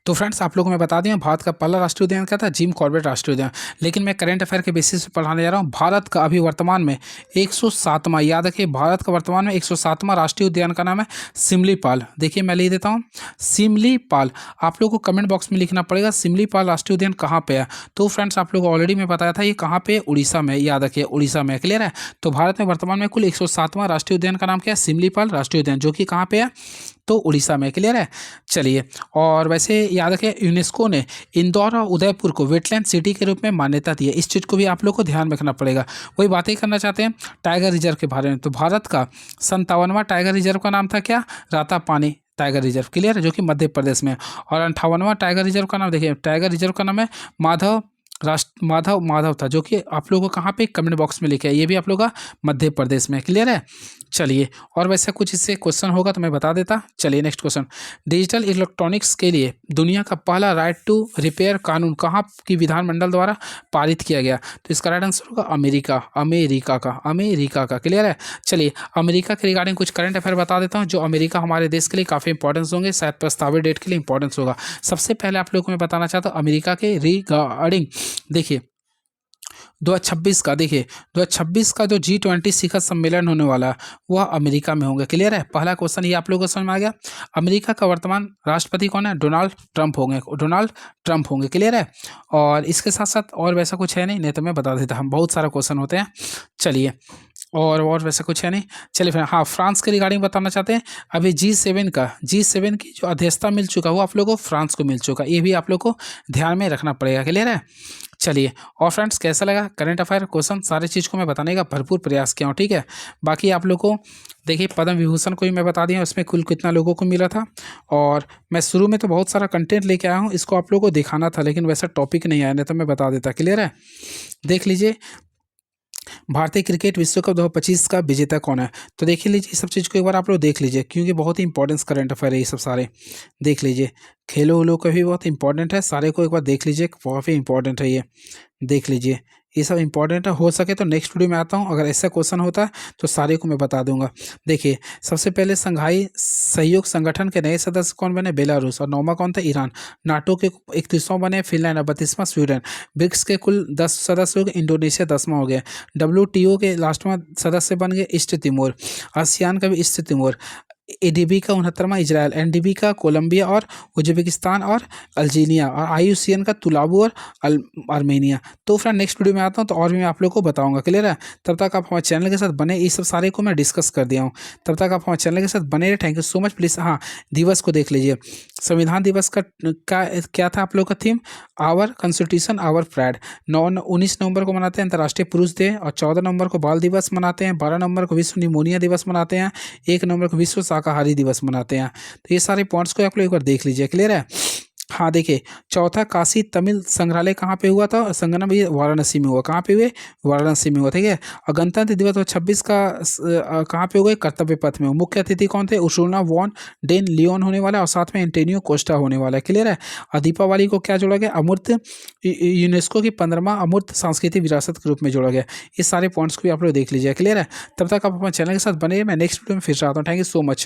तो फ्रेंड्स आप लोगों को मैं बता दें, भारत का पहला राष्ट्रीय उद्यान क्या था? जिम कॉर्बेट राष्ट्रीय उद्यान। लेकिन मैं करंट अफेयर के बेसिस पर पढ़ाने जा रहा हूँ। भारत का अभी वर्तमान में 107वां, याद रखिए, भारत का वर्तमान में 107वां राष्ट्रीय उद्यान का नाम है सिमलीपाल। देखिए मैं लिख देता हूँ, सिमलीपाल। आप लोग को कमेंट बॉक्स में लिखना पड़ेगा सिमलीपाल राष्ट्रीय उद्यान कहाँ पे है। तो फ्रेंड्स आप लोग को ऑलरेडी मैं बताया था ये कहाँ पे? उड़ीसा में। याद रखिए, उड़ीसा में। क्लियर है? तो भारत में वर्तमान में कुल 107वां राष्ट्रीय उद्यान का नाम क्या है? सिमलीपाल राष्ट्रीय उद्यान, जो कि कहाँ पे है? तो उड़ीसा में। क्लियर है? चलिए, और वैसे याद रखें, यूनेस्को ने इंदौर और उदयपुर को वेटलैंड सिटी के रूप में मान्यता दी है। इस चीज़ को भी आप लोग को ध्यान रखना पड़ेगा। वही बातें करना चाहते हैं टाइगर रिजर्व के बारे में। तो भारत का 57वां टाइगर रिजर्व का नाम था क्या? Ratapani tiger reserve. क्लियर है? जो कि मध्य प्रदेश में है। और 58वां टाइगर रिजर्व का नाम देखिए, टाइगर रिजर्व का नाम है माधव था, जो कि आप लोगों को कहाँ पे? कमेंट बॉक्स में लिखे है। ये भी आप लोगों का मध्य प्रदेश में। क्लियर है? चलिए, और वैसे कुछ इससे क्वेश्चन होगा तो मैं बता देता। चलिए नेक्स्ट क्वेश्चन, डिजिटल इलेक्ट्रॉनिक्स के लिए दुनिया का पहला राइट टू रिपेयर कानून कहाँ की विधानमंडल द्वारा पारित किया गया? तो इसका राइट आंसर होगा अमेरिका का। क्लियर है? चलिए, अमेरिका के रिगार्डिंग कुछ करंट अफेयर बता देता हूँ, जो अमेरिका हमारे देश के लिए काफ़ी इंपॉर्टेंस होंगे, शायद प्रस्तावित डेट के लिए इंपॉर्टेंस होगा। सबसे पहले आप लोग को मैं बताना चाहता हूँ अमेरिका के रिगार्डिंग। देखिए 2026 का, देखिए 2026 का जो G20 शिखर सम्मेलन होने वाला है वह अमेरिका में होगा। क्लियर है? पहला क्वेश्चन ये आप लोगों को समझ में आ गया। अमेरिका का वर्तमान राष्ट्रपति कौन है? डोनाल्ड ट्रंप होंगे। क्लियर है? और इसके साथ साथ और वैसा कुछ है नहीं तो मैं बता देता, हम बहुत सारा क्वेश्चन होते हैं। चलिए, और वैसा कुछ है नहीं। चलिए फिर, हाँ, फ्रांस के रिगार्डिंग बताना चाहते हैं। अभी G7 की जो अध्यक्षता मिल चुका वो आप लोगों को फ्रांस को मिल चुका, ये भी आप लोग को ध्यान में रखना पड़ेगा। क्लियर है? चलिए, और फ्रेंड्स कैसा लगा करंट अफेयर क्वेश्चन? सारे चीज़ को मैं बताने का भरपूर प्रयास किया हूँ। ठीक है? बाकी आप लोग को देखिए पद्म विभूषण को भी मैं बता दिया, उसमें कुल कितना लोगों को मिला था। और मैं शुरू में तो बहुत सारा कंटेंट लेके आया हूँ, इसको आप लोगों को दिखाना था, लेकिन वैसा टॉपिक नहीं आया, नहीं तो मैं बता देता। क्लियर है? देख लीजिए, भारतीय क्रिकेट विश्व कप 2025 का विजेता कौन है? तो देख लीजिए, इस सब चीज़ को एक बार आप लोग देख लीजिए, क्योंकि बहुत ही इंपॉर्टेंस करंट अफेयर है ये सब सारे। देख लीजिए, खेलो उलो का भी बहुत इंपॉर्टेंट है, सारे को एक बार देख लीजिए, काफ़ी इंपॉर्टेंट है ये। देख लीजिए, ये सब इंपॉर्टेंट है। हो सके तो नेक्स्ट वीडियो में आता हूँ, अगर ऐसा क्वेश्चन होता है तो सारे को मैं बता दूंगा। देखिए, सबसे पहले संघाई सहयोग संगठन के नए सदस्य कौन बने? बेलारूस। और 9वां कौन था? ईरान। नाटो के 31वां बने फिनलैंड। और 32वां स्वीडन। ब्रिक्स के कुल 10 सदस्य हो गए, इंडोनेशिया 10वां हो गया। WTO के लास्टवां सदस्य बन गए ईस्ट तिमोर। आसियान का भी ईस्ट तिमोर। ADB का 69वां इजराइल। NDB का कोलंबिया और उज्बेकिस्तान और अल्जीरिया। और IUCN का तुलाबू और आर्मेनिया। तो फ्रेंड नेक्स्ट वीडियो में आता हूँ तो और भी मैं आप लोग को बताऊंगा। क्लियर है? तब तक आप हमारे चैनल के साथ बने, ये सब सारे को मैं डिस्कस कर दिया हूँ, तब तक आप हमारे चैनल के साथ बने रहे। Thank you so much. Please, हाँ, दिवस को देख लीजिए। संविधान दिवस का क्या था आप लोग का theme? Our constitution our pride. 19 नवंबर को मनाते हैं अंतर्राष्ट्रीय पुरुष दिवस, और 14 नवंबर को बाल दिवस मनाते हैं, 12 नवंबर को विश्व निमोनिया दिवस मनाते हैं, 1 नवंबर को विश्व शाकाहारी दिवस मनाते हैं। तो ये सारे पॉइंट्स को आप लोग एक बार देख लीजिए। क्लियर है? हाँ, देखिए, चौथा काशी तमिल संग्रहालय कहाँ पे हुआ था? संगना भैया वाराणसी में हुआ। कहाँ पे हुए? वाराणसी में हुआ, ठीक है? और गणतंत्र दिवस 26 का कहाँ पे हुआ? कर्तव्य पथ में हुआ। मुख्य अतिथि कौन थे? उर्सुला वॉन डेन लियोन होने वाला है और साथ में एंटोनियो कोस्टा होने वाला है, क्लियर है? और दीपावली को क्या जोड़ा गया? अमूर्त यूनेस्को की 15वां अमूर्त सांस्कृतिक विरासत के रूप में जोड़ा गया। इस सारे पॉइंट्स को भी आप लोग देख लीजिए, क्लियर है? तब तक आप अपने चैनल के साथ बने रहिए। मैं नेक्स्ट वीडियो में फिर से आता हूँ। Thank you so much.